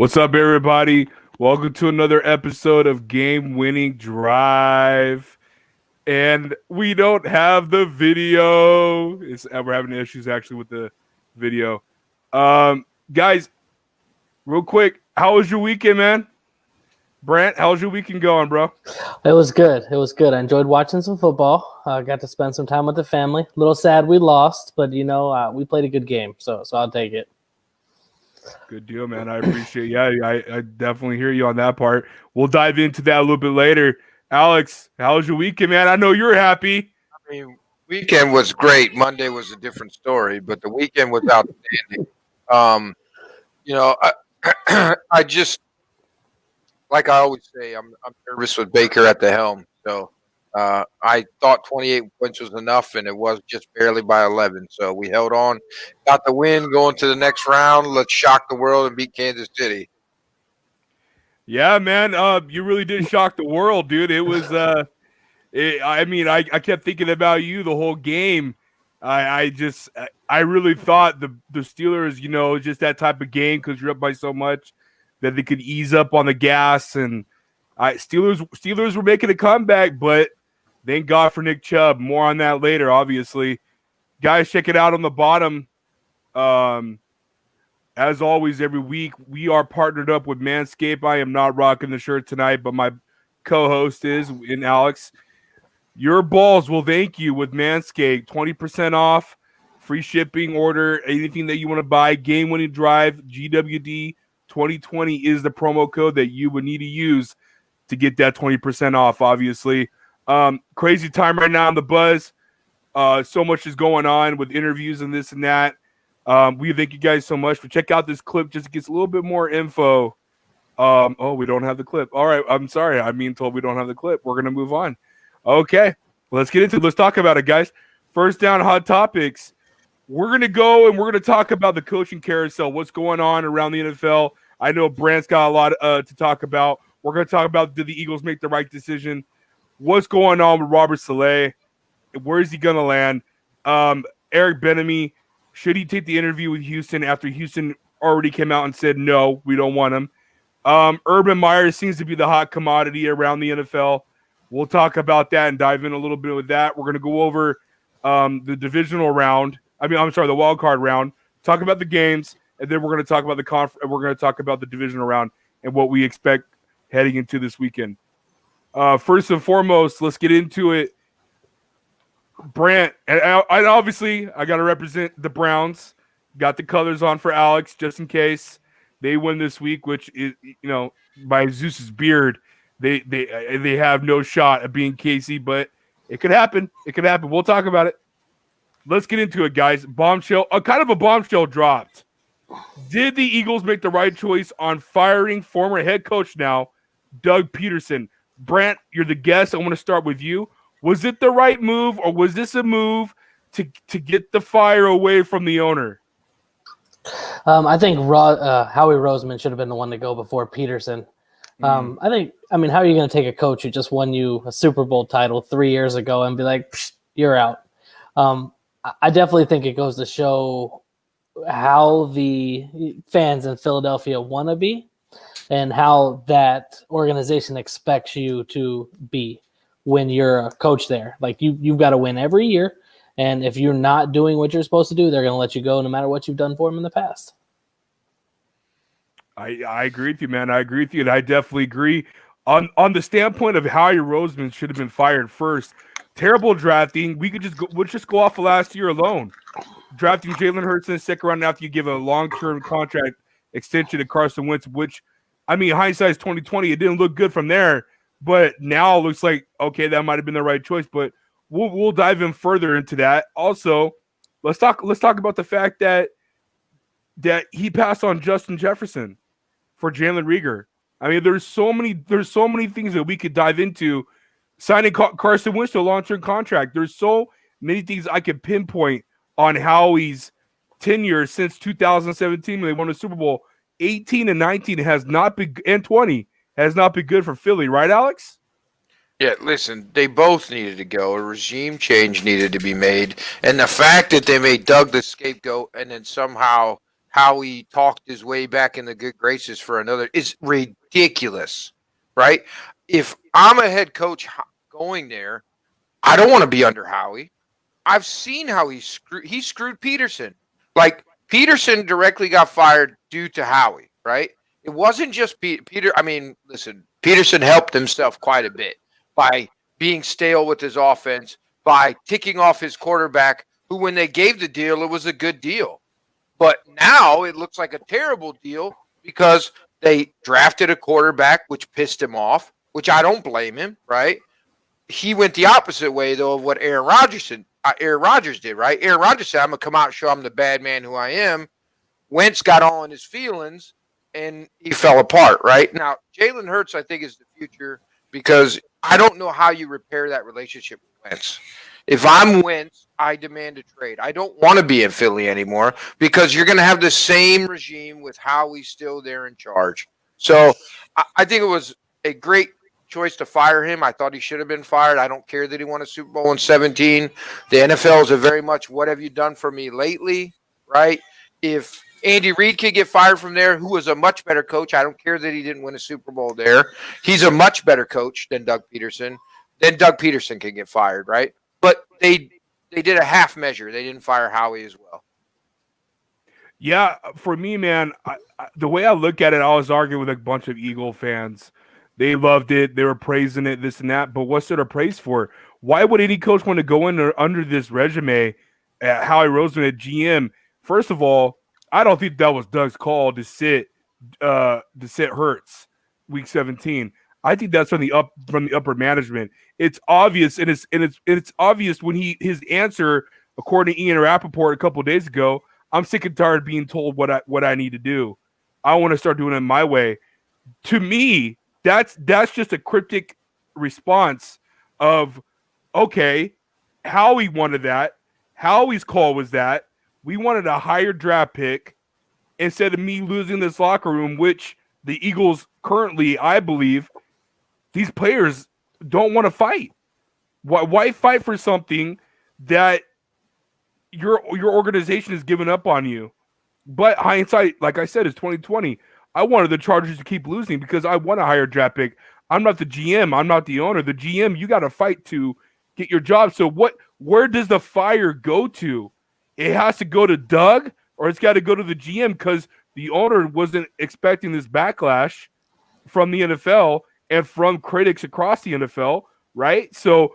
What's up, everybody? Welcome to another episode of Game Winning Drive. And we don't have the video. We're having issues actually with the video. Guys, real quick, how was your weekend, man? Brant, how's your weekend going, bro? It was good. It was good. I enjoyed watching some football. Got to spend some time with the family. A little sad we lost, but we played a good game, so I'll take it. Good deal, man. I appreciate. Yeah, I definitely hear you on that part. We'll dive into that a little bit later. Alex, how was your weekend, man? I know you're happy. I mean, weekend was great. Monday was a different story, but the weekend was outstanding. I just like I always say, I'm nervous with Baker at the helm. So I thought 28 points was enough, and it was just barely by 11. So we held on, got the win, going to the next round. Let's shock the world and beat Kansas City. Yeah, man. You really did shock the world, dude. It was. I kept thinking about you the whole game. I really thought the Steelers, just that type of game because you're up by so much that they could ease up on the gas, and Steelers were making a comeback, but thank God for Nick Chubb. More on that later, obviously. Guys, check it out on the bottom. As always, every week we are partnered up with Manscaped. I am not rocking the shirt tonight, but my co-host is in Alex. Your balls will thank you with Manscaped. 20% off, free shipping, order anything that you want to buy. Game Winning Drive, GWD 2020 is the promo code that you would need to use to get that 20% off, obviously. Crazy time right now on the buzz. So much is going on with interviews and this and that. We thank you guys so much. But check out this clip just to get a little bit more info. We don't have the clip. All right, I'm sorry. I'm being told we don't have the clip. We're going to move on. Okay, let's get into it. Let's talk about it, guys. First down, hot topics. We're going to go and we're going to talk about the coaching carousel, what's going on around the NFL. I know Brant's got a lot to talk about. We're going to talk about, did the Eagles make the right decision? What's going on with Robert Saleh? Where is he going to land? Eric Bieniemy, should he take the interview with Houston after Houston already came out and said, no, we don't want him? Urban Meyer seems to be the hot commodity around the NFL. We'll talk about that and dive in a little bit with that. We're going to go over the divisional round. The wild card round. Talk about the games, and then we're going to talk about we're going to talk about the divisional round and what we expect heading into this weekend. First and foremost, let's get into it. Brant, and obviously I got to represent the Browns. Got the colors on for Alex just in case they win this week, which is, by Zeus's beard, they have no shot at being KC, but it could happen. It could happen. We'll talk about it. Let's get into it, guys. Bombshell, kind of a bombshell dropped. Did the Eagles make the right choice on firing former head coach now, Doug Peterson? Brant, you're the guest. I want to start with you. Was it the right move, or was this a move to get the fire away from the owner? I think Howie Roseman should have been the one to go before Peterson. How are you going to take a coach who just won you a Super Bowl title 3 years ago and be like, you're out? I definitely think it goes to show how the fans in Philadelphia want to be and how that organization expects you to be when you're a coach there. Like you've got to win every year. And if you're not doing what you're supposed to do, they're going to let you go no matter what you've done for them in the past. I agree with you, man. I agree with you, and I definitely agree on the standpoint of Howie Roseman should have been fired first. Terrible drafting. We'll just go off of last year alone. Drafting Jalen Hurts in the second round after you give a long-term contract extension to Carson Wentz, which, hindsight is 2020. It didn't look good from there, but now it looks like, okay, that might have been the right choice. But we'll dive in further into that. Also, let's talk about the fact that he passed on Justin Jefferson for Jalen Reagor. There's so many things that we could dive into. Signing Carson Wentz to a long-term contract. There's so many things I could pinpoint on Howie's tenure since 2017 when they won the Super Bowl. 18 and 19 has not been, and 20 has not been good for Philly, right, Alex? Yeah, listen, they both needed to go. A regime change needed to be made. And the fact that they made Doug the scapegoat and then somehow how he talked his way back in the good graces for another is ridiculous, right? If I'm a head coach going there, I don't want to be under Howie. I've seen how he screwed Peterson. Like Peterson directly got fired due to Howie, right? It wasn't just Peter. I mean, listen, Peterson helped himself quite a bit by being stale with his offense, by ticking off his quarterback, who when they gave the deal, it was a good deal. But now it looks like a terrible deal because they drafted a quarterback, which pissed him off, which I don't blame him, right? He went the opposite way, though, of what Aaron Rodgers did, right? Aaron Rodgers said, I'm going to come out and show I'm the bad man who I am. Wentz got all in his feelings, and he fell apart, right? Now, Jalen Hurts, I think, is the future because I don't know how you repair that relationship with Wentz. If I'm Wentz, I demand a trade. I don't want to be in Philly anymore because you're going to have the same regime with Howie still there in charge. So I think it was a great choice to fire him. I thought he should have been fired. I don't care that he won a Super Bowl in 2017. The NFL is a very much what have you done for me lately, right? If Andy Reid could get fired from there, who was a much better coach, I don't care that he didn't win a Super Bowl there. He's a much better coach than Doug Peterson. Then Doug Peterson can get fired, right? But they did a half measure. They didn't fire Howie as well. Yeah, for me, man, the way I look at it, I was arguing with a bunch of Eagle fans. They loved it. They were praising it, this and that. But what's there to praise for? Why would any coach want to go in under this resume at Howie Roseman at GM? First of all, I don't think that was Doug's call to sit Hurts week 17. I think that's from the upper management. It's obvious, and it's obvious when his answer, according to Ian Rappaport a couple of days ago. I'm sick and tired of being told what I need to do. I want to start doing it my way. To me, that's just a cryptic response of, okay, Howie wanted that. Howie's call was that. We wanted a higher draft pick instead of me losing this locker room, which the Eagles currently, I believe, these players don't want to fight. Why fight for something that your organization has given up on you? But hindsight, like I said, is 2020. I wanted the Chargers to keep losing because I want a higher draft pick. I'm not the GM. I'm not the owner. The GM, you got to fight to get your job. So where does the fire go to? It has to go to Doug, or it's got to go to the GM because the owner wasn't expecting this backlash from the NFL and from critics across the NFL, right? So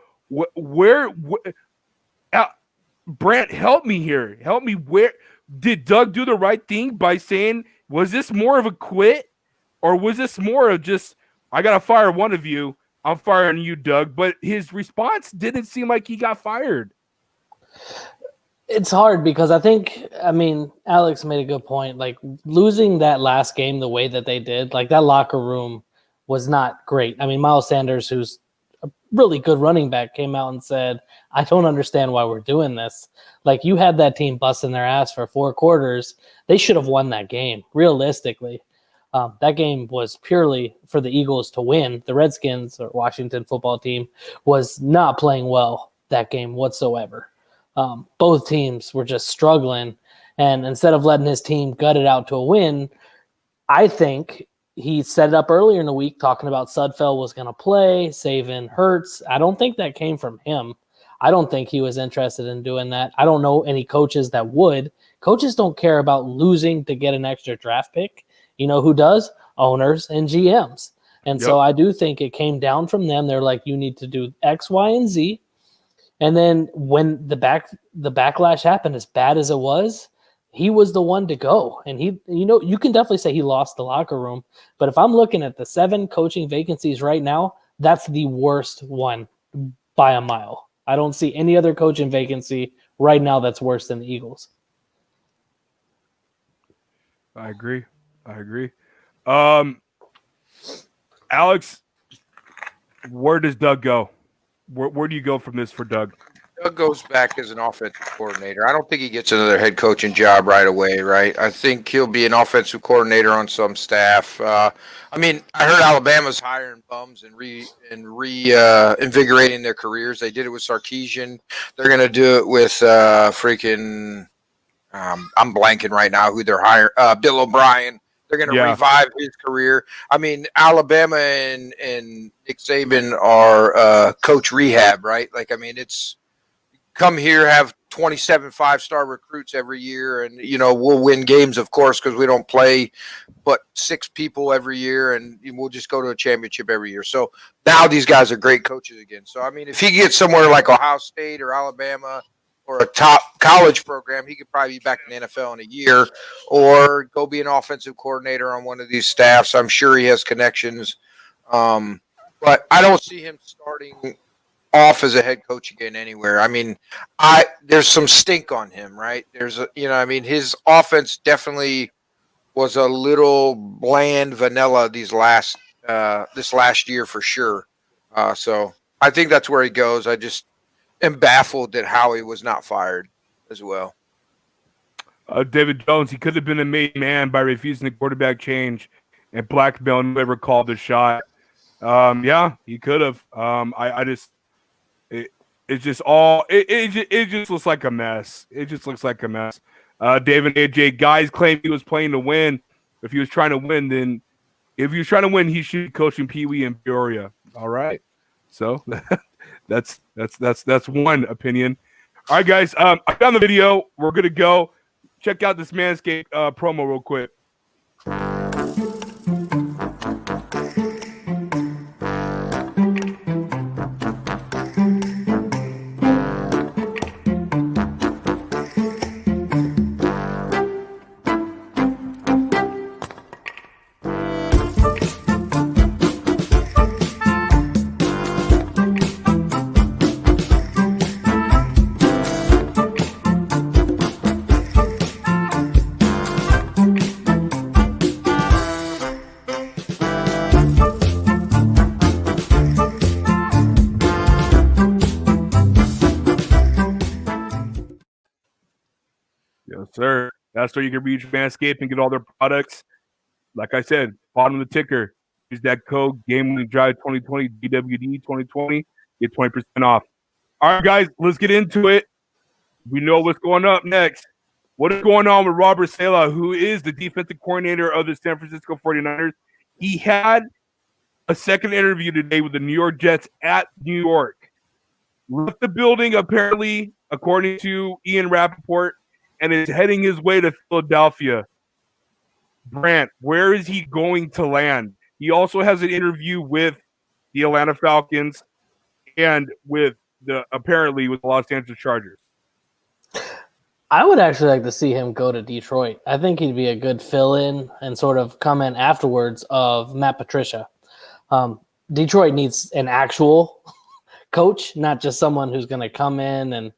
Brant, help me here. Help me. Where did Doug do the right thing by saying, was this more of a quit, or was this more of just, I got to fire one of you, I'm firing you, Doug? But his response didn't seem like he got fired. It's hard because I mean, Alex made a good point. Like, losing that last game the way that they did, like, that locker room was not great. I mean, Miles Sanders, who's a really good running back, came out and said, I don't understand why we're doing this. Like, you had that team busting their ass for 4 quarters. They should have won that game, realistically. That game was purely for the Eagles to win. The Redskins, or Washington football team, was not playing well that game whatsoever. Both teams were just struggling. And instead of letting his team gut it out to a win, I think he set it up earlier in the week talking about Sudfeld was going to play, saving Hurts. I don't think that came from him. I don't think he was interested in doing that. I don't know any coaches that would. Coaches don't care about losing to get an extra draft pick. You know who does? Owners and GMs. And so I do think it came down from them. They're like, you need to do X, Y, and Z. And then when the backlash happened, as bad as it was, he was the one to go. And he, you can definitely say he lost the locker room. But if I'm looking at the 7 coaching vacancies right now, that's the worst one by a mile. I don't see any other coaching vacancy right now that's worse than the Eagles. I agree. Alex, where does Doug go? Where do you go from this for Doug? Doug goes back as an offensive coordinator. I don't think he gets another head coaching job right away, right? I think he'll be an offensive coordinator on some staff. I mean, I heard Alabama's hiring bums and reinvigorating their careers. They did it with Sarkisian. They're going to do it with I'm blanking right now who they're hiring. Bill O'Brien. They're going to revive his career. I mean, Alabama and Nick Saban are coach rehab, right? Like, I mean, it's come here, have 27 5-star recruits every year, and we'll win games, of course, because we don't play but 6 people every year, and we'll just go to a championship every year. So now these guys are great coaches again. So I mean, if he gets somewhere like Ohio State or Alabama or a top college program, he could probably be back in the NFL in a year, or go be an offensive coordinator on one of these staffs. I'm sure he has connections, but I don't see him starting off as a head coach again anywhere. I mean, there's some stink on him, right? His offense definitely was a little bland vanilla this last year for sure. So I think that's where he goes. I just am baffled that Howie was not fired as well. David Jones, he could have been a made man by refusing the quarterback change and blackmailing whoever called the shot. Yeah, he could have. It just looks like a mess. It just looks like a mess. David AJ, guys claim he was playing to win. If he was trying to win, then if he was trying to win, he should be coaching Pee Wee and Peoria. All right. So that's one opinion. All right, guys. I found the video. We're gonna go check out this Manscaped promo real quick. Yes, sir. That's where you can reach Manscaped and get all their products. Like I said, bottom of the ticker. Use that code GameWinDrive2020 DWD 2020. Get 20% off. All right, guys, let's get into it. We know what's going up next. What is going on with Robert Saleh, who is the defensive coordinator of the San Francisco 49ers? He had a second interview today with the New York Jets at New York. Left the building, apparently, according to Ian Rappaport, and is heading his way to Philadelphia. Brant, where is he going to land? He also has an interview with the Atlanta Falcons and with the Los Angeles Chargers. I would actually like to see him go to Detroit. I think he'd be a good fill-in and sort of come in afterwards of Matt Patricia. Detroit needs an actual coach, not just someone who's going to come in and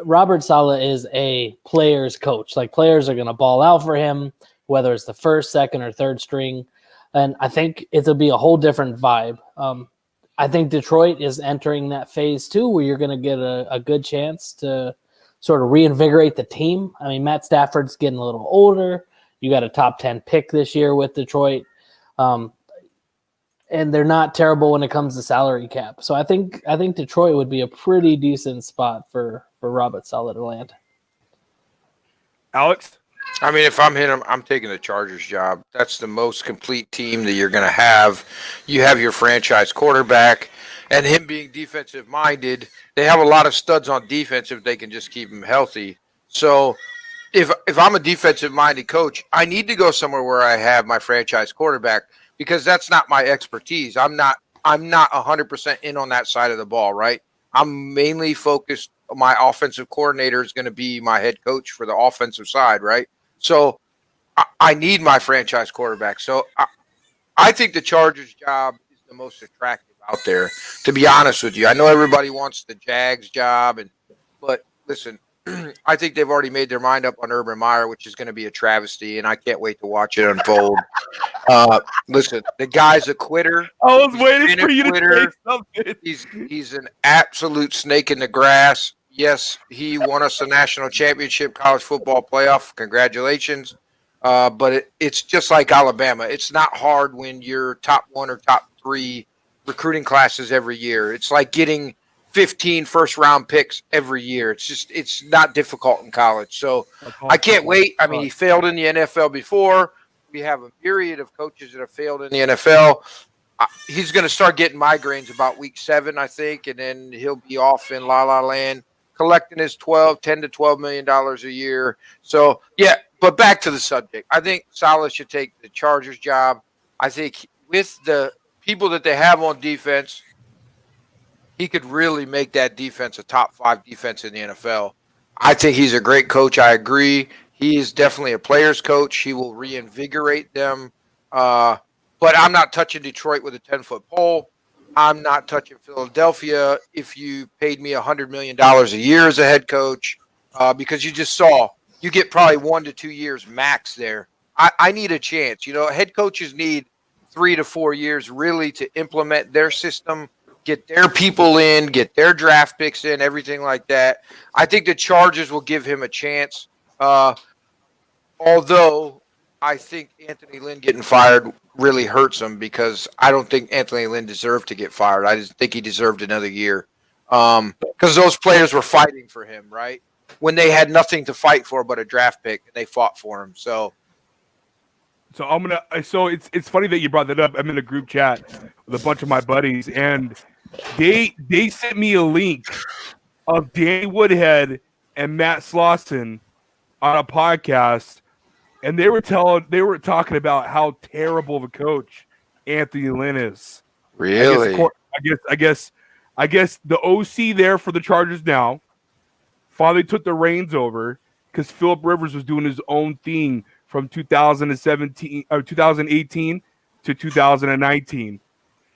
Robert Saleh is a player's coach. Like, players are going to ball out for him, whether it's the first, second, or third string. And I think it'll be a whole different vibe. I think Detroit is entering that phase too, where you're going to get a good chance to sort of reinvigorate the team. I mean, Matt Stafford's getting a little older. You got a top 10 pick this year with Detroit. And they're not terrible when it comes to salary cap. So I think Detroit would be a pretty decent spot for Robert Saleh to land. Alex? I mean, if I'm him, I'm taking the Chargers job. That's the most complete team that you're going to have. You have your franchise quarterback, and him being defensive-minded, they have a lot of studs on defense if they can just keep him healthy. So if I'm a defensive-minded coach, I need to go somewhere where I have my franchise quarterback, because that's not my expertise. I'm not 100% in on that side of the ball, right? I'm mainly focused. My offensive coordinator is going to be my head coach for the offensive side, right? So I need my franchise quarterback. So I think the Chargers job is the most attractive out there, to be honest with you. I know everybody wants the Jags job, but listen, I think they've already made their mind up on Urban Meyer, which is going to be a travesty, and I can't wait to watch it unfold. Listen, the guy's a quitter. I was waiting for you to say something. He's an absolute snake in the grass. Yes, he won us a national championship, college football playoff. Congratulations. But it's just like Alabama. It's not hard when you're top 1 or top 3 recruiting classes every year. It's like getting 15 first-round picks every year. It's not difficult in college. So That's I can't awesome. wait. I mean, he failed in the NFL before. We have a myriad of coaches that have failed in the NFL. He's going to start getting migraines about week 7, I think, and then he'll be off in La La Land collecting his $10 to $12 million a year. So, yeah, but back to the subject. I think Saleh should take the Chargers job. I think with the people that they have on defense, he could really make that defense a top 5 defense in the NFL. I think he's a great coach. I agree. He is definitely a player's coach. He will reinvigorate them. But I'm not touching Detroit with a 10-foot pole. I'm not touching Philadelphia if you paid me $100 million a year as a head coach, because you just saw you get probably 1 to 2 years max there. I need a chance. Head coaches need 3 to 4 years really to implement their system, get their people in, get their draft picks in, everything like that. I think the Chargers will give him a chance. Although I think Anthony Lynn getting fired really hurts him, because I don't think Anthony Lynn deserved to get fired. I just think he deserved another year, because those players were fighting for him, right? When they had nothing to fight for but a draft pick, and they fought for him. So it's funny that you brought that up. I'm in a group chat with a bunch of my buddies, and they sent me a link of Danny Woodhead and Matt Slauson on a podcast. And they were talking about how terrible of a coach Anthony Lynn is. really, I guess the OC there for the Chargers now finally took the reins over, because Philip Rivers was doing his own thing from 2018 to 2019,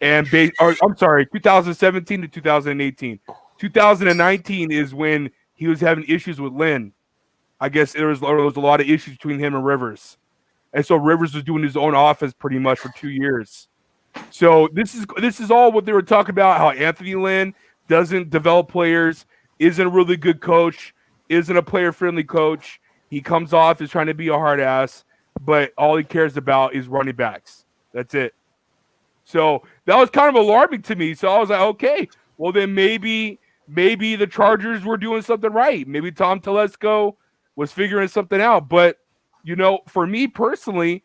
and 2017 to 2018. 2019 is when he was having issues with Lynn. I guess there was a lot of issues between him and Rivers. And so Rivers was doing his own offense pretty much for 2 years. So this is all what they were talking about, how Anthony Lynn doesn't develop players, isn't a really good coach, isn't a player-friendly coach. He comes off as trying to be a hard ass, but all he cares about is running backs. That's it. So that was kind of alarming to me. So I was like, okay, well then maybe the Chargers were doing something right. Maybe Tom Telesco was figuring something out. But, for me personally,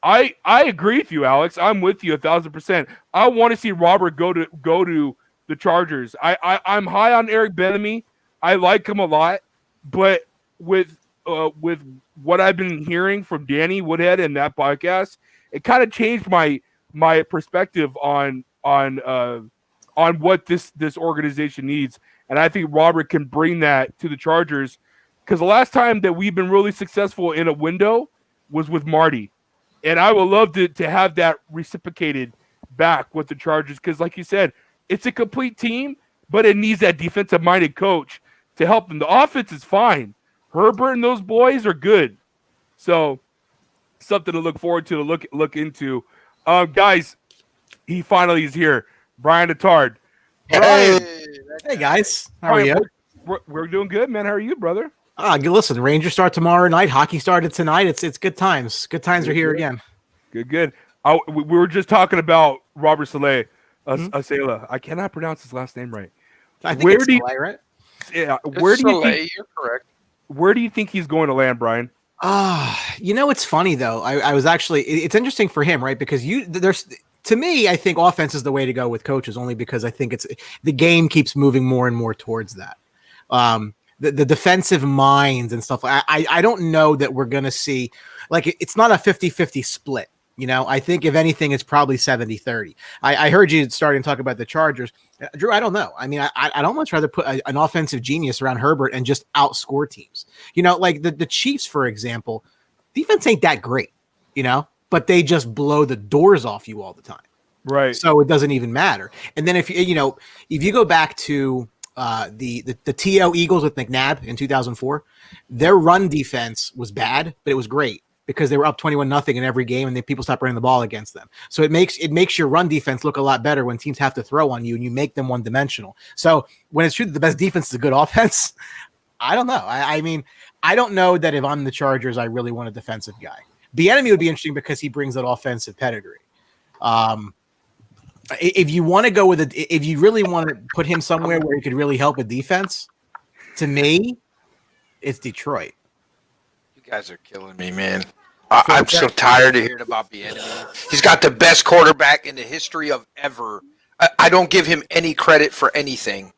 I agree with you, Alex. I'm with you 1,000%. I want to see Robert go to the Chargers. I'm high on Eric Bieniemy. I like him a lot, but with what I've been hearing from Danny Woodhead in that podcast, it kind of changed my perspective on what this organization needs. And I think Robert can bring that to the Chargers, because the last time that we've been really successful in a window was with Marty. And I would love to have that reciprocated back with the Chargers, because like you said, it's a complete team, but it needs that defensive-minded coach to help them. The offense is fine. Herbert and those boys are good. So something to look forward to look into. Guys, he finally is here. Brian Attard. Brian. Hey guys, how are you? We're doing good, man. How are you, brother? Listen, Rangers start tomorrow night. Hockey started tonight. It's good times. Good times are here again. Good. We were just talking about Robert Saleh. Saleh. I cannot pronounce his last name right. I think it's Saleh, right? Yeah. You're correct. Where do you think he's going to land, Brian? It's funny though. I was actually. It's interesting for him, right? Because to me, I think offense is the way to go with coaches, only because I think the game keeps moving more and more towards that. The defensive minds and stuff. I don't know that we're going to see, it's not a 50-50 split. I think if anything, it's probably 70-30. I heard you starting to talk about the Chargers. Drew, I don't know. I mean, I'd almost rather put an offensive genius around Herbert and just outscore teams. Like the Chiefs, for example, defense ain't that great, but they just blow the doors off you all the time. Right. So it doesn't even matter. And then if you go back to the TO Eagles with McNabb in 2004, their run defense was bad, but it was great because they were up 21-0 in every game, and then people stopped running the ball against them. So it makes your run defense look a lot better when teams have to throw on you and you make them one-dimensional. So when it's true that the best defense is a good offense, I don't know. I mean, I don't know that if I'm the Chargers, I really want a defensive guy. Bieniemy would be interesting because he brings that offensive pedigree. If you want to go with it, if you really want to put him somewhere where he could really help a defense, to me, it's Detroit. You guys are killing me, man. I'm so tired of hearing about Bieniemy. He's got the best quarterback in the history of ever. I don't give him any credit for anything.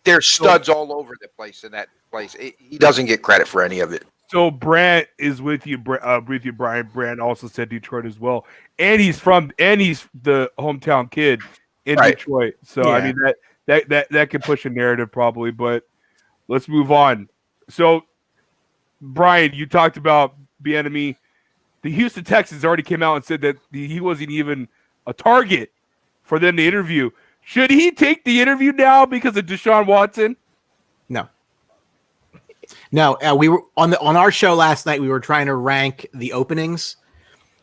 There's studs all over the place in that place. He doesn't get credit for any of it. So Brant is with you, Brian. Brant also said Detroit as well, and he's the hometown kid in Detroit. So Yeah. I mean that could push a narrative probably, but let's move on. So Brian, you talked about Bieniemy. The Houston Texans already came out and said that he wasn't even a target for them to interview. Should he take the interview now because of Deshaun Watson? No, we were on our show last night. We were trying to rank the openings.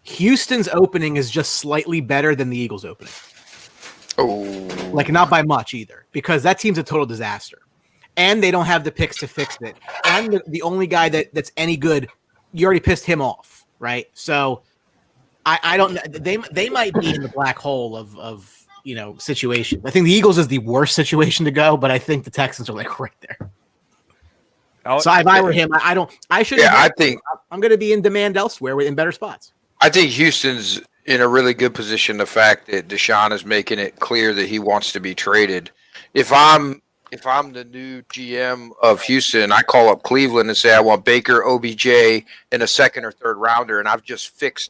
Houston's opening is just slightly better than the Eagles' opening. Oh, Like not by much either, because that team's a total disaster, and they don't have the picks to fix it. And the only guy that's any good, you already pissed him off, right? So I don't know. They might be in the black hole of situation. I think the Eagles is the worst situation to go, but I think the Texans are like right there. So if I were him, I should. yeah. I think I'm going to be in demand elsewhere in better spots. I think Houston's in a really good position. The fact that Deshaun is making it clear that he wants to be traded. If I'm the new GM of Houston, I call up Cleveland and say I want Baker, OBJ, and a second or third rounder, and I've just fixed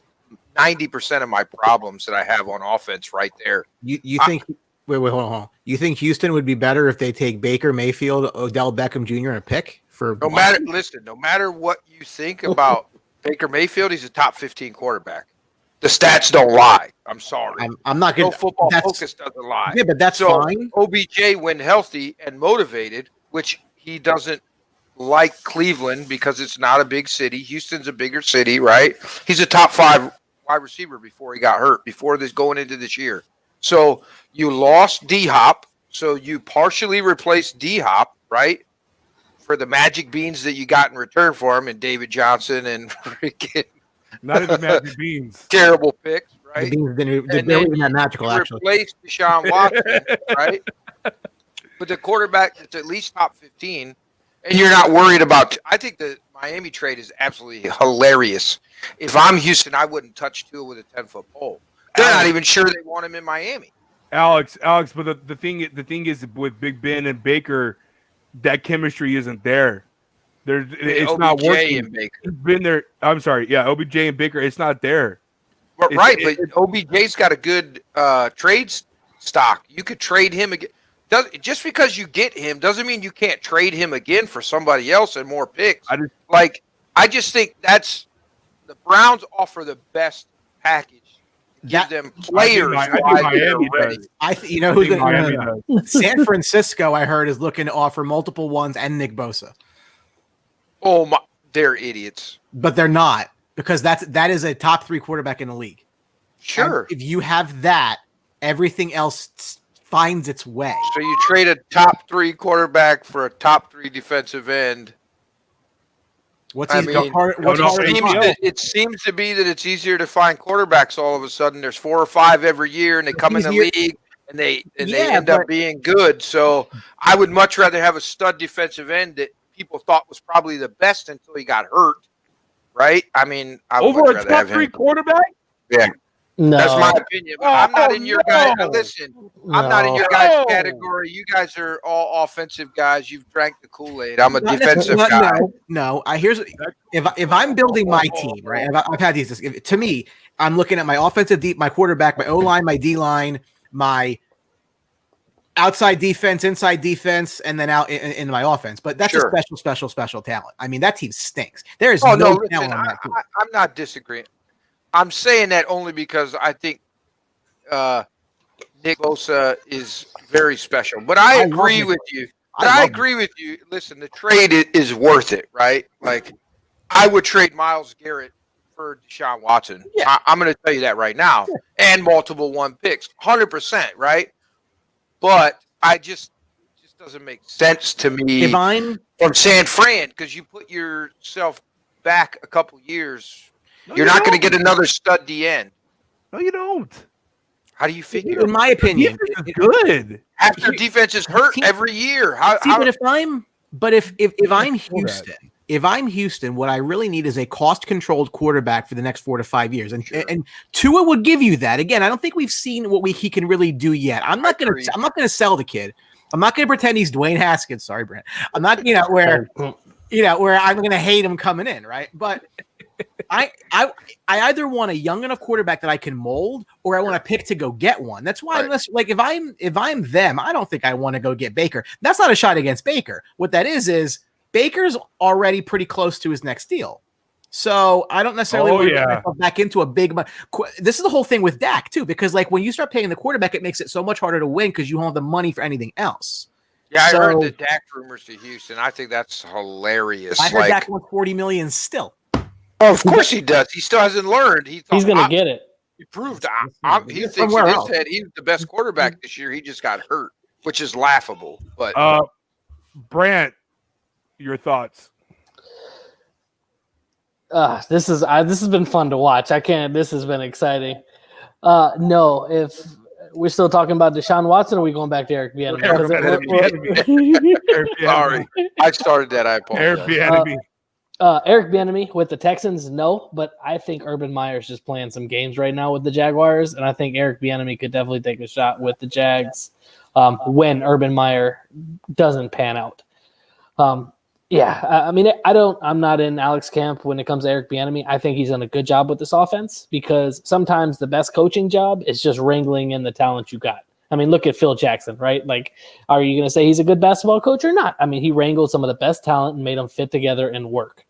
90% of my problems that I have on offense right there. You think? Wait, hold on. You think Houston would be better if they take Baker Mayfield, Odell Beckham Jr. and a pick for? No matter what you think about Baker Mayfield, he's a top 15 quarterback. The stats don't lie. I'm sorry. I'm not going No Football Focus doesn't lie. Yeah, but that's So fine. OBJ, when healthy and motivated, which he doesn't like Cleveland because it's not a big city. Houston's a bigger city, right? He's a top 5 wide receiver before he got hurt, before this going into this year. So you lost D-Hop, so you partially replaced D-Hop, right? For the magic beans that you got in return for him, and David Johnson and freaking not even Magic Beans. terrible picks, The right? Beans they're And not then even that magical, you actually. replaced Deshaun Watson, right? But the quarterback that's at least top 15, and you're not worried about. I think the Miami trade is absolutely hilarious. If I'm Houston, I wouldn't touch Tua with a 10-foot pole. They're not even sure they want him in Miami. Alex, but the thing is with Big Ben and Baker, that chemistry isn't there. It's OBJ not working. and Baker. He's been there. I'm sorry. Yeah, OBJ and Baker. It's not there. But OBJ's got a good trade stock. You could trade him again. Just because you get him doesn't mean you can't trade him again for somebody else and more picks. I just think that's the Browns offer the best package. Give them players. I think Miami does. Miami does. San Francisco, I heard, is looking to offer multiple ones and Nick Bosa, Oh my, they're idiots. but they're not, because that is a top 3 quarterback in the league. Sure. And if you have that, everything else finds its way. So you trade a top 3 quarterback for a top 3 defensive end. What's I easy? mean, What's no, hard to find? It seems to be that it's easier to find quarterbacks all of a sudden. There's 4 or 5 every year, and they come in the league and they end up being good. So I would much rather have a stud defensive end that people thought was probably the best until he got hurt. Right? I mean, I would Over much a rather top have 3 him. quarterback? Yeah, No, that's my opinion. But I'm not in your guys. Listen, I'm not in your guys' No. category. You guys are all offensive guys. You've drank the Kool-Aid. I'm a Not defensive necessarily- guy. No. Here's if I'm building my team, right? I've had these. To me, I'm looking at my offensive deep, my quarterback, my O line, my D line, my outside defense, inside defense, and then out in my offense. But that's Sure. a special talent. I mean, that team stinks. There is Oh, no no, talent listen, on that team. I'm not disagreeing. I'm saying that only because I think Nick Bosa is very special. But I love agree Nick with Bosa. you. I But I love agree with you. Listen, the trade is worth it, right? Like, I would trade Myles Garrett for Deshaun Watson. Yeah. I'm going to tell you that right now. And multiple 1 picks. 100%, right? But it just doesn't make sense to me. If I'm From San Fran, because you put yourself back a couple years, No, you're you not going to don't. get another stud DN. No, you don't. How do you figure? In my opinion, Defense is good. Half their defense is hurt every year. How but if I'm Houston, what I really need is a cost-controlled quarterback for the next 4 to 5 years, and Tua would give you that. Again, I don't think we've seen what he can really do yet. I'm not gonna sell the kid. I'm not gonna pretend he's Dwayne Haskins. Sorry, Brent. I'm not where I'm gonna hate him coming in, right? But I either want a young enough quarterback that I can mold, or I want to pick to go get one. That's why, if I'm them, I don't think I want to go get Baker. That's not a shot against Baker. What that is Baker's already pretty close to his next deal. So I don't necessarily want to get myself back into a big. This is the whole thing with Dak too, because when you start paying the quarterback, it makes it so much harder to win because you don't have the money for anything else. Yeah, I heard the Dak rumors to Houston. I think that's hilarious. I heard Dak wants $40 million still. Oh, of course he does. He still hasn't learned. He's going to get it. He proved. He thinks in his head he's the best quarterback this year. He just got hurt, which is laughable. But Brant, your thoughts? This has been fun to watch. This has been exciting. No, if we're still talking about Deshaun Watson, or are we going back to Eric Bieniemy? Sorry, I started that. I apologize. Eric Bieniemy with the Texans, no, but I think Urban Meyer's just playing some games right now with the Jaguars, and I think Eric Bieniemy could definitely take a shot with the Jags when Urban Meyer doesn't pan out. I'm not in Alex camp when it comes to Eric Bieniemy. I think he's done a good job with this offense, because sometimes the best coaching job is just wrangling in the talent you got. I mean, look at Phil Jackson, right? Are you going to say he's a good basketball coach or not? I mean, he wrangled some of the best talent and made them fit together and work.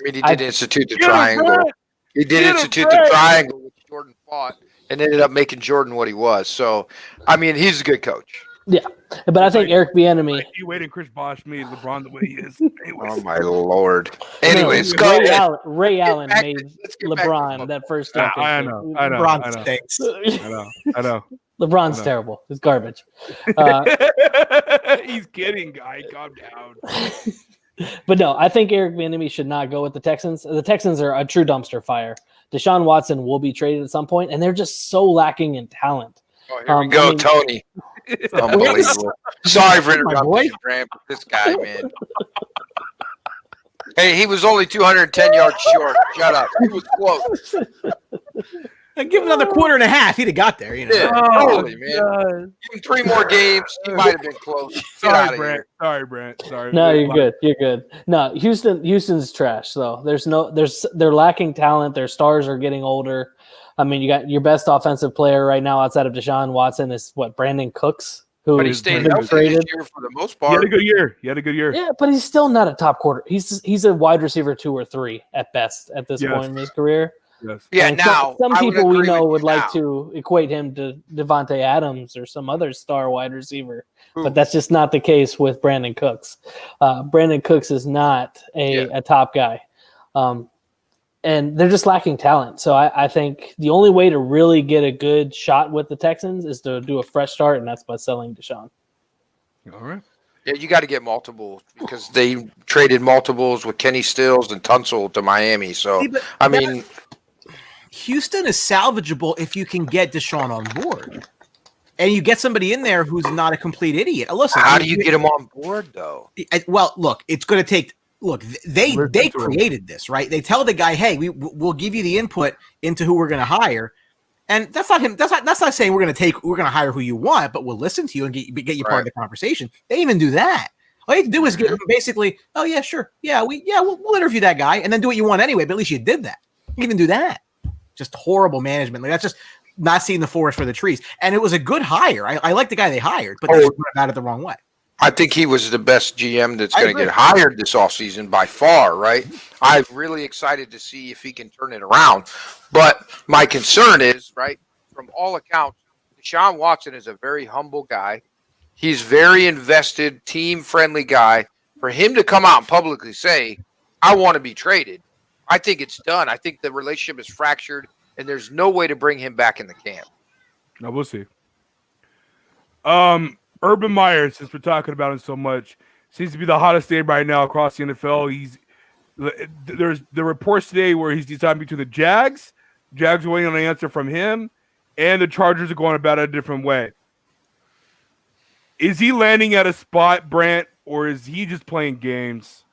He did institute the triangle. He did institute the triangle, which Jordan fought, and ended up making Jordan what he was. So, I mean, he's a good coach. Yeah, but I think Eric Bieniemy. You waited, Chris Bosh made LeBron the way he is. Oh my Lord. Anyways, Ray Allen made LeBron that first time. I know. LeBron stinks. I know. LeBron's terrible. It's garbage. He's kidding, guy. Calm down. But no, I think Eric Bieniemy should not go with the Texans. The Texans are a true dumpster fire. Deshaun Watson will be traded at some point, and they're just so lacking in talent. Oh, here we go, Tony. Unbelievable. Sorry for interrupting you, Grant, but this guy, man. Hey, he was only 210 yards short. Shut up. He was close. Give him another quarter and a half. He'd have got there. Yeah, totally, man. Give him 3 more games. He might have been close. Sorry, Brent. Sorry. No, you're good. You're good. No, Houston's trash. Though they're lacking talent. Their stars are getting older. I mean, you got your best offensive player right now outside of Deshaun Watson is Brandon Cooks, who but he stayed healthy this year for the most part. He had a good year. Yeah, but he's still not a top quarter. He's a wide receiver 2 or 3 at best at this point in his career. Yes. Yeah, and now some people we know would like to equate him to Devontae Adams or some other star wide receiver, but that's just not the case with Brandon Cooks. Brandon Cooks is not a top guy, and they're just lacking talent. So I think the only way to really get a good shot with the Texans is to do a fresh start, and that's by selling Deshaun. All right. Yeah, you got to get multiples because they traded multiples with Kenny Stills and Tunsil to Miami. So, I mean, Houston is salvageable if you can get Deshaun on board, and you get somebody in there who's not a complete idiot. Listen, how do you get him on board though? Well, look, it's going to take. Look, they created this, right? They tell the guy, "Hey, we'll give you the input into who we're going to hire," and that's not him. That's not saying we're going to hire who you want, but we'll listen to you and get you part of the conversation. They even do that. All you have to do is give them basically, "Oh yeah, sure, we'll interview that guy," and then do what you want anyway. But at least you did that. You even do that. Just horrible management. That's just not seeing the forest for the trees. And it was a good hire. I like the guy they hired, but they went about it the wrong way. I think he was the best GM that's going to get hired this offseason by far, right? I'm really excited to see if he can turn it around. But my concern is, right, from all accounts, Deshaun Watson is a very humble guy. He's very invested, team-friendly guy. For him to come out and publicly say, I want to be traded, I think it's done. I think the relationship is fractured, and there's no way to bring him back in the camp. No, we'll see. Urban Meyer, since we're talking about him so much, seems to be the hottest name right now across the NFL. There's the reports today where he's deciding between the Jags. Jags are waiting on an answer from him, and the Chargers are going about it a different way. Is he landing at a spot, Brant, or is he just playing games?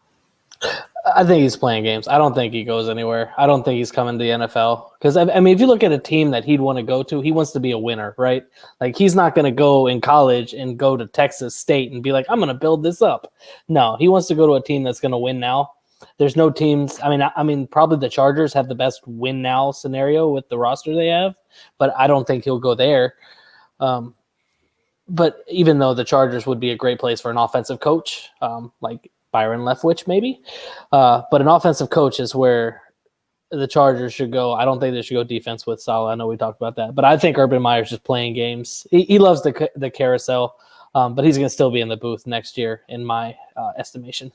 I think he's playing games. I don't think he goes anywhere. I don't think he's coming to the NFL. Because, I mean, if you look at a team that he'd want to go to, he wants to be a winner, right? Like, he's not going to go in college and go to Texas State and be like, I'm going to build this up. No, he wants to go to a team that's going to win now. There's no teams. I mean, probably the Chargers have the best win now scenario with the roster they have, but I don't think he'll go there. But even though the Chargers would be a great place for an offensive coach, like Byron Leftwich maybe, but an offensive coach is where the Chargers should go. I don't think they should go defense with Saleh. I know we talked about that, but I think Urban Meyer's just playing games. He loves the carousel, but he's going to still be in the booth next year, in my estimation.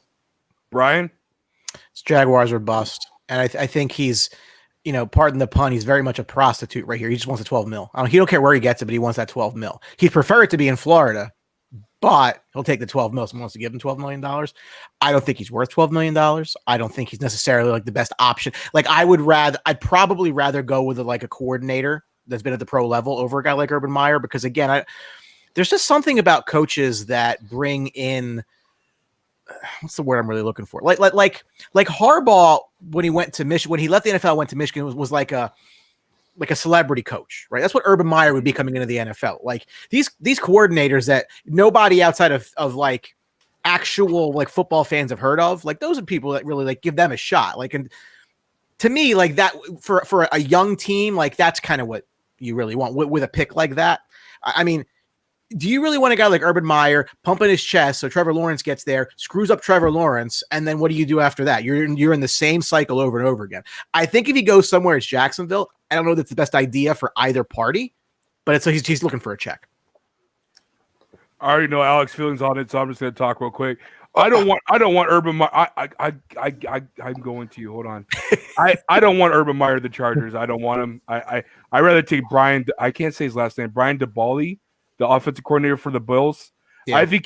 Brian? It's Jaguars or bust. And I think he's, pardon the pun, he's very much a prostitute right here. He just wants the 12 mil. He don't care where he gets it, but he wants that 12 mil. He'd prefer it to be in Florida, but he'll take the 12 mil. Someone wants to give him $12 million. I don't think he's worth $12 million. I don't think he's necessarily like the best option. Like I'd probably rather go with a coordinator that's been at the pro level over a guy like Urban Meyer, because again, there's just something about coaches that bring in, what's the word I'm really looking for? Like Harbaugh, when he went to Michigan, when he left the NFL, went to Michigan, was like a celebrity coach, right? That's what Urban Meyer would be coming into the NFL. Like these coordinators that nobody outside of like actual like football fans have heard of. Like those are people that really like give them a shot. Like, and to me, like that for a young team, like that's kind of what you really want with a pick like that. I mean, do you really want a guy like Urban Meyer pumping his chest so Trevor Lawrence gets there, screws up Trevor Lawrence, and then what do you do after that? You're in the same cycle over and over again. I think if he goes somewhere, it's Jacksonville. I don't know that's the best idea for either party, but he's looking for a check. I already know Alex's feelings on it, so I'm just going to talk real quick. I don't want Urban Meyer. I'm going to you. Hold on. I don't want Urban Meyer the Chargers. I don't want him. I rather take Brian. I can't say his last name. Brian DeBally, the offensive coordinator for the Bills. Yeah. I think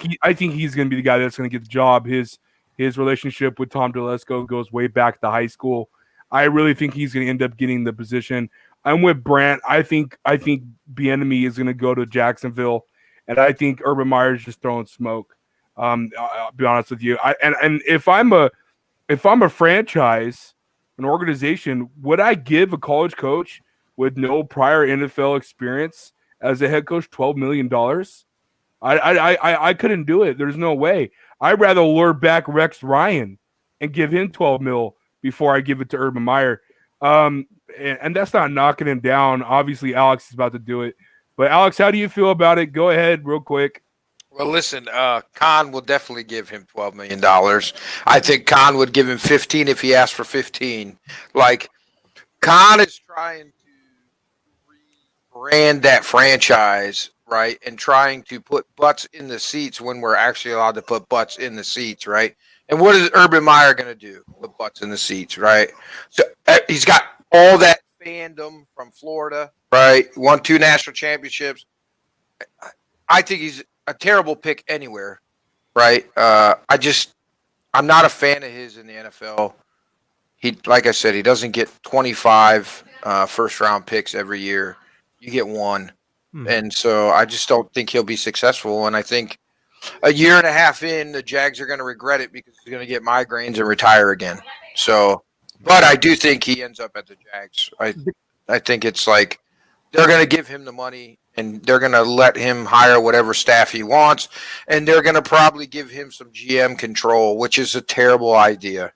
he's going to be the guy that's going to get the job. His relationship with Tom Telesco goes way back to high school. I really think he's going to end up getting the position. I'm with Brant. I think Bieniemy is going to go to Jacksonville, and I think Urban Meyer is just throwing smoke. I'll be honest with you. And if I'm a franchise, an organization, would I give a college coach with no prior NFL experience as a head coach $12 million? I couldn't do it. There's no way. I'd rather lure back Rex Ryan and give him 12 mil before I give it to Urban Meyer. And that's not knocking him down. Obviously, Alex is about to do it. But Alex, how do you feel about it? Go ahead real quick. Well, listen, Khan will definitely give him $12 million. I think Khan would give him 15 if he asked for 15. Like, Khan is trying to rebrand that franchise, right, and trying to put butts in the seats when we're actually allowed to put butts in the seats, right? And what is Urban Meyer going to do with butts in the seats, right? So he's got all that fandom from Florida, right? Won 2 national championships. I think he's a terrible pick anywhere, right? I'm not a fan of his in the NFL. Like I said, he doesn't get 25 first-round picks every year. You get 1. And so I just don't think he'll be successful. And I think a year and a half in, the Jags are going to regret it because he's going to get migraines and retire again. So, but I do think he ends up at the Jags. I think it's like they're going to give him the money and they're going to let him hire whatever staff he wants. And they're going to probably give him some GM control, which is a terrible idea.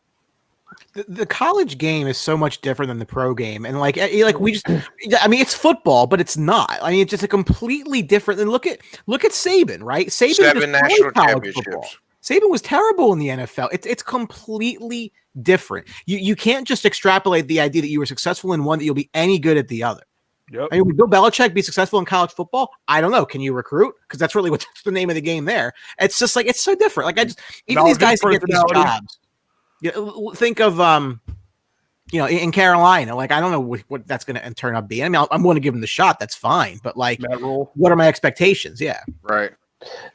The college game is so much different than the pro game. And it's football, but it's not. I mean, it's just a completely different. And look at Saban, right? Saban 7 national championships. Football. Saban was terrible in the NFL. It's completely different. You can't just extrapolate the idea that you were successful in one that you'll be any good at the other. Yep. I mean, would Bill Belichick be successful in college football? I don't know. Can you recruit? Because that's really what's the name of the game there. It's just like, it's so different. Like even these guys who get these jobs. Think of, in Carolina, like, I don't know what that's going to turn out being. I mean, I'm going to give him the shot. That's fine. But like, what are my expectations? Yeah. Right.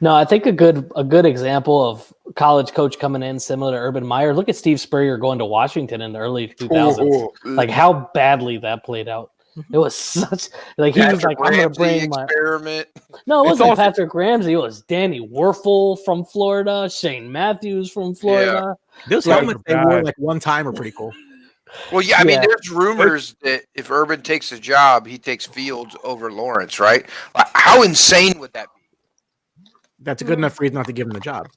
No, I think a good example of college coach coming in similar to Urban Meyer. Look at Steve Spurrier going to Washington in the early 2000s. Like how badly that played out. It was such like he was like, I'm gonna bring my experiment. no, it It's wasn't also- Patrick Ramsey. It was Danny Werfel from Florida, Shane Matthews from Florida. Those Yeah, helmets they wore bad. like one time are pretty cool. Well, yeah, I mean, Yeah. there's rumors that if Urban takes a job, he takes Fields over Lawrence, right? How insane would that be? That's good enough reason not to give him the job.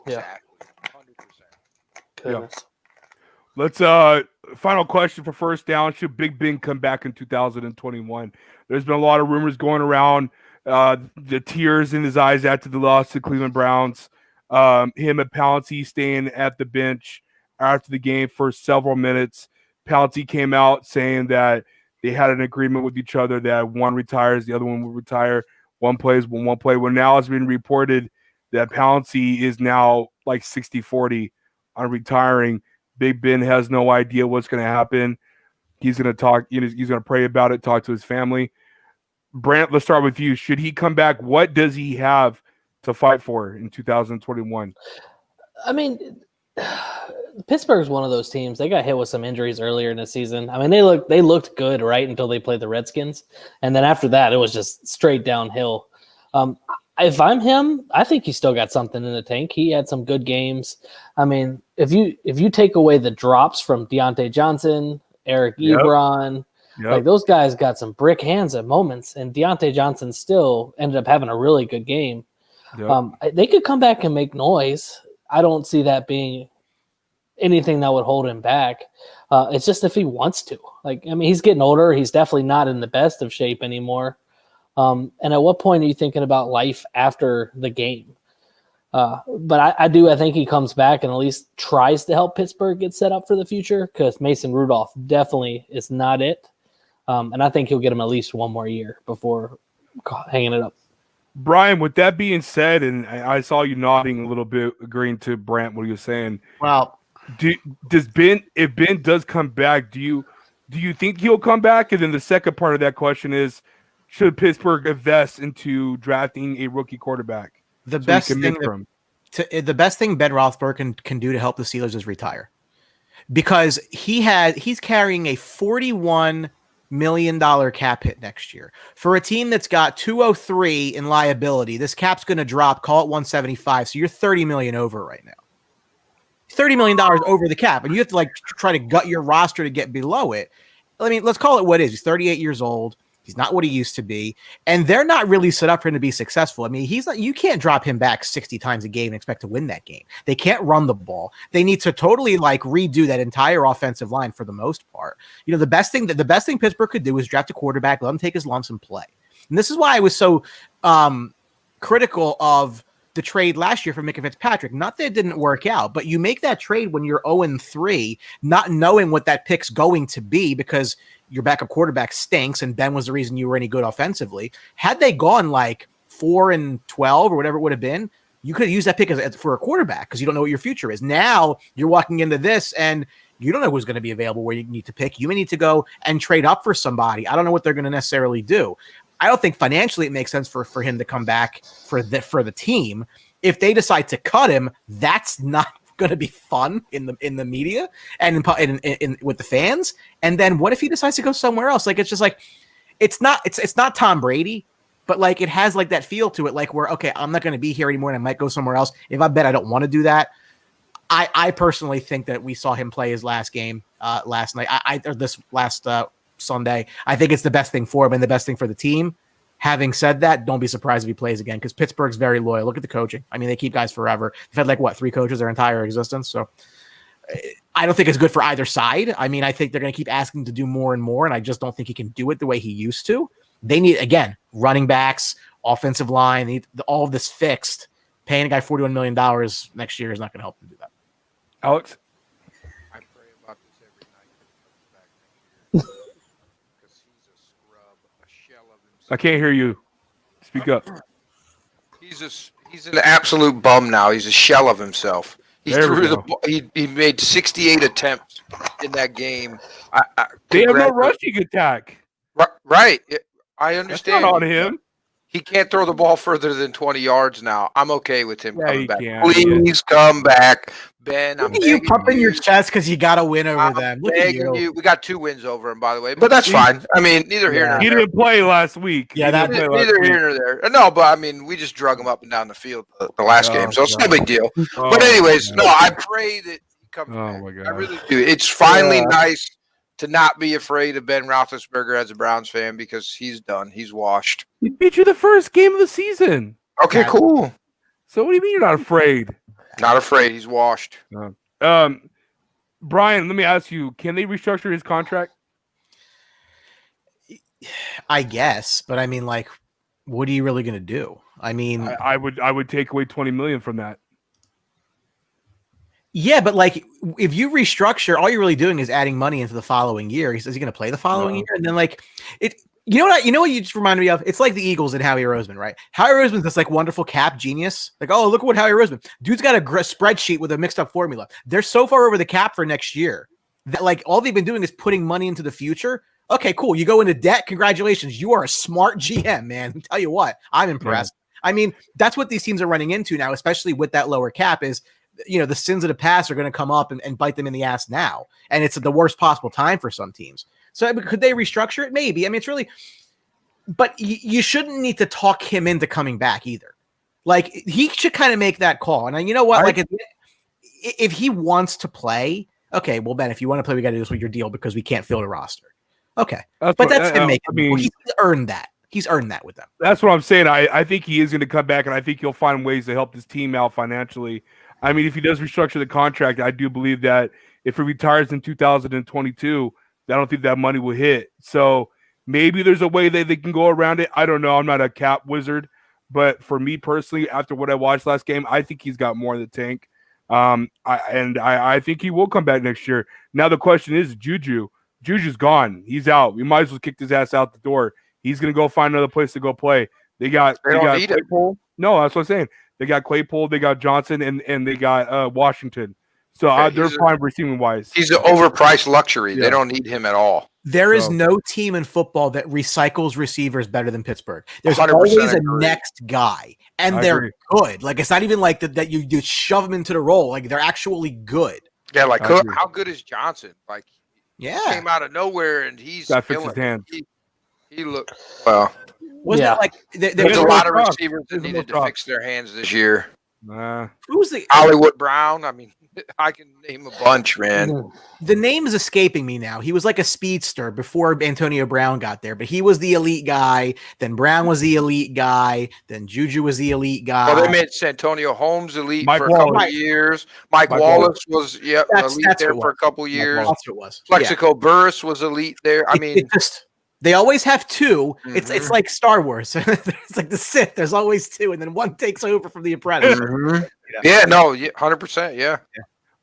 Yeah. Exactly. 100%. Goodness. Let's final question for first down. Should Big Ben come back in 2021? There's been a lot of rumors going around. The tears in his eyes after the loss to Cleveland Browns. Him and Pouncey staying at the bench after the game for several minutes. Pouncey came out saying that they had an agreement with each other that one retires, the other one will retire. One plays when one play. Well, now it's been reported that Pouncey is now like 60-40 on retiring. Big Ben has no idea what's going to happen. He's going to talk. He's going to pray about it, talk to his family. Brant, let's start with you. Should he come back? What does he have to fight for in 2021? I mean, Pittsburgh's one of those teams. They got hit with some injuries earlier in the season. I mean, they looked good right until they played the Redskins, and then after that, it was just straight downhill. If I'm him, I think he's still got something in the tank. He had some good games. I mean, if you take away the drops from Deontay Johnson, Eric Ebron, like those guys got some brick hands at moments, and Deontay Johnson still ended up having a really good game. They could come back and make noise. I don't see that being anything that would hold him back. It's just if he wants to. Like, I mean, he's getting older. He's definitely not in the best of shape anymore. And at what point are you thinking about life after the game? But I think he comes back and at least tries to help Pittsburgh get set up for the future, because Mason Rudolph definitely is not it. And I think he'll get him at least one more year before hanging it up. Brian, with that being said, and I saw you nodding a little bit, agreeing to Brant what he was saying. Well, Does Ben, if Ben does come back, do you think he'll come back? And then the second part of that question is, should Pittsburgh invest into drafting a rookie quarterback? the so best he can thing make from? the best thing Ben Roethlisberger can do to help the Steelers is retire, because he's carrying a $41 million cap hit next year for a team that's got 203 in liability. This cap's going to drop, call it 175. So you're 30 million over right now. $30 million over the cap, and you have to like try to gut your roster to get below it. I mean, let's call it what it is. He's 38 years old. He's not what he used to be, and they're not really set up for him to be successful. I mean, he's not. You can't drop him back 60 times a game and expect to win that game. They can't run the ball. They need to totally like redo that entire offensive line for the most part. You know, the best thing Pittsburgh could do is draft a quarterback, let him take his lumps and play. And this is why I was so critical of the trade last year for Minka Fitzpatrick. Not that it didn't work out, but you make that trade when you're 0-3, not knowing what that pick's going to be because your backup quarterback stinks, and Ben was the reason you were any good offensively. Had they gone like 4-12 or whatever it would have been, you could have used that pick for a quarterback because you don't know what your future is. Now you're walking into this and you don't know who's going to be available where you need to pick. You may need to go and trade up for somebody. I don't know what they're going to necessarily do. I don't think financially it makes sense for him to come back for the team. If they decide to cut him, that's not going to be fun in the media and in with the fans. And then what if he decides to go somewhere else? Like, it's just like it's not Tom Brady, but like it has like that feel to it, like where okay, I'm not going to be here anymore and I might go somewhere else. If I bet I don't want to do that. I personally think that we saw him play his last game last night. Or this last Sunday. I think it's the best thing for him and the best thing for the team. Having said that, don't be surprised if he plays again because Pittsburgh's very loyal. Look at the coaching. I mean, they keep guys forever. They've had 3 coaches their entire existence. So I don't think it's good for either side. I mean, I think they're going to keep asking him to do more and more, and I just don't think he can do it the way he used to. They need, again, running backs, offensive line. They need all of this fixed. Paying a guy $41 million next year is not going to help them do that. Alex? I pray about this every night that he comes back next year because he's a scrub, a shell of himself. I can't hear you. Speak up. He's an absolute bum now. He's a shell of himself. He There we threw the go. ball. He made 68 attempts in that game. They have no rushing attack. Right. I That's understand. not on him. He can't throw the ball further than 20 yards now. I'm okay with him Yeah, coming he back. can, Please come back, Ben. I'm Look at you begging pumping your you. chest because you got to win over I'm them. Look at begging you. you. We got 2 wins over him, by the way, but that's fine. I mean, neither here nor He there. didn't play last week. Yeah, He that- didn't play last Neither week. here nor there. No, but I mean, we just drug him up and down the field the last game, so it's no God. big deal. Oh, But anyways, my no, God. I pray that he comes Oh, back. my God. I really do. It's finally Yeah. nice to not be afraid of Ben Roethlisberger as a Browns fan because he's done. He's washed. He beat you the first game of the season. Okay, Yeah. cool. So what do you mean you're not afraid? Not afraid. He's washed. Brian, let me ask you, can they restructure his contract? I guess, but I mean, like, what are you really going to do? I mean, I would take away $20 million from that. yeah, but like, if you restructure, all you're really doing is adding money into the following year. He says he's going to play the following year, and then like it. You know what you just reminded me of? It's like the Eagles and Howie Roseman, right? Howie Roseman's this like wonderful cap genius. Like, oh, look at what Howie Roseman. Dude's got a spreadsheet with a mixed up formula. They're so far over the cap for next year that like all they've been doing is putting money into the future. Okay, cool. You go into debt. Congratulations. You are a smart GM, man. I'll tell you what, I'm impressed. I mean, that's what these teams are running into now, especially with that lower cap is, you know, the sins of the past are going to come up and bite them in the ass now. And it's the worst possible time for some teams. So could they restructure it? Maybe. I mean, it's really, but you shouldn't need to talk him into coming back either. Like he should kind of make that call. And you know what? Like if he wants to play, okay, well, Ben, if you want to play, we got to do this with your deal because we can't fill the roster. Okay. But that's him making. I mean, he's earned that. He's earned that with them. That's what I'm saying. I think he is going to come back, and I think he'll find ways to help this team out financially. I mean, if he does restructure the contract, I do believe that if he retires in 2022, I don't think that money will hit. So maybe there's a way that they can go around it. I don't know. I'm not a cap wizard, but for me personally, after what I watched last game, I think he's got more in the tank. I think he will come back next year. Now the question is Juju. Juju's gone. He's out. We might as well kick his ass out the door. He's gonna go find another place to go play. They got need it. Claypool. No, that's what I'm saying. They got Claypool, they got Johnson, and they got Washington. So they're fine receiving wise. He's an overpriced luxury. Yeah. They don't need him at all. There is So- no team in football that recycles receivers better than Pittsburgh. There's 100% always a agree. next guy, and I they're agree. good. Like it's not even like that you shove them into the role. Like they're actually good. Yeah, like I agree. how good is Johnson? Like Yeah. came out of nowhere and he's Got to fix his killing it. hands. He looked well. Wasn't Yeah. it like There's There's a more lot of talk. receivers that There's more needed to talk. fix their hands this year. who's the Hollywood Brown. I mean, I can name a bunch, man. the name is escaping me now. He was like a speedster before Antonio Brown got there, but he was the elite guy. Then Brown was the elite guy. Then Juju was the elite guy. Well, they made Santonio Holmes elite Mike for a couple Wallace. of years. Mike Mike Wallace was That's elite there what it for a was. couple of years. That's what it was. Yeah. Plexico Burris was elite there. I mean, It just they always have two. It's Mhm. like Star Wars. It's like the Sith. There's always two, and then one takes over from the Apprentice. mhm. Yeah, no, 100%. Yeah.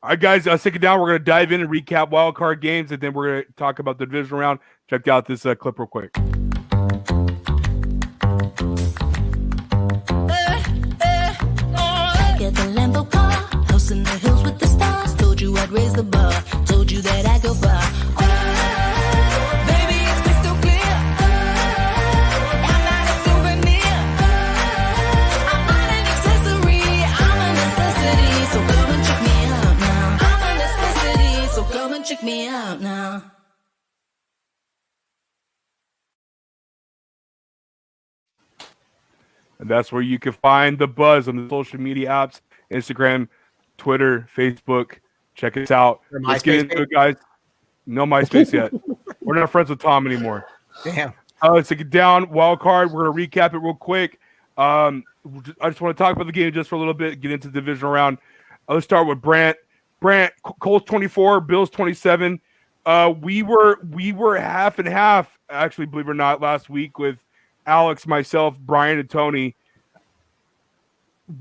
All right, guys, stick it down. We're going to dive in and recap wild card games, and then we're going to talk about the divisional round. Check out this clip real quick. Get the Lambo car, house in the hills with the stars. Told you I'd raise the bar, told you that I go far. Oh, baby, it's crystal clear. Oh, I'm not a souvenir. Oh, I'm not an accessory, I'm a necessity. So come and check me out now. I'm a necessity, so come and check me out now. And that's where you can find the buzz on the social media apps, Instagram, Twitter, Facebook. Check us out. Or Let's get MySpace, into it, guys. No MySpace yet. We're not friends with Tom anymore. Damn. Let's take it down. Wild card. We're going to recap it real quick. I just want to talk about the game just for a little bit, get into the divisional round. Let's start with Brant. Colts 24, Bills 27. We were half and half, actually, believe it or not, last week with Alex, myself, Brian, and Tony.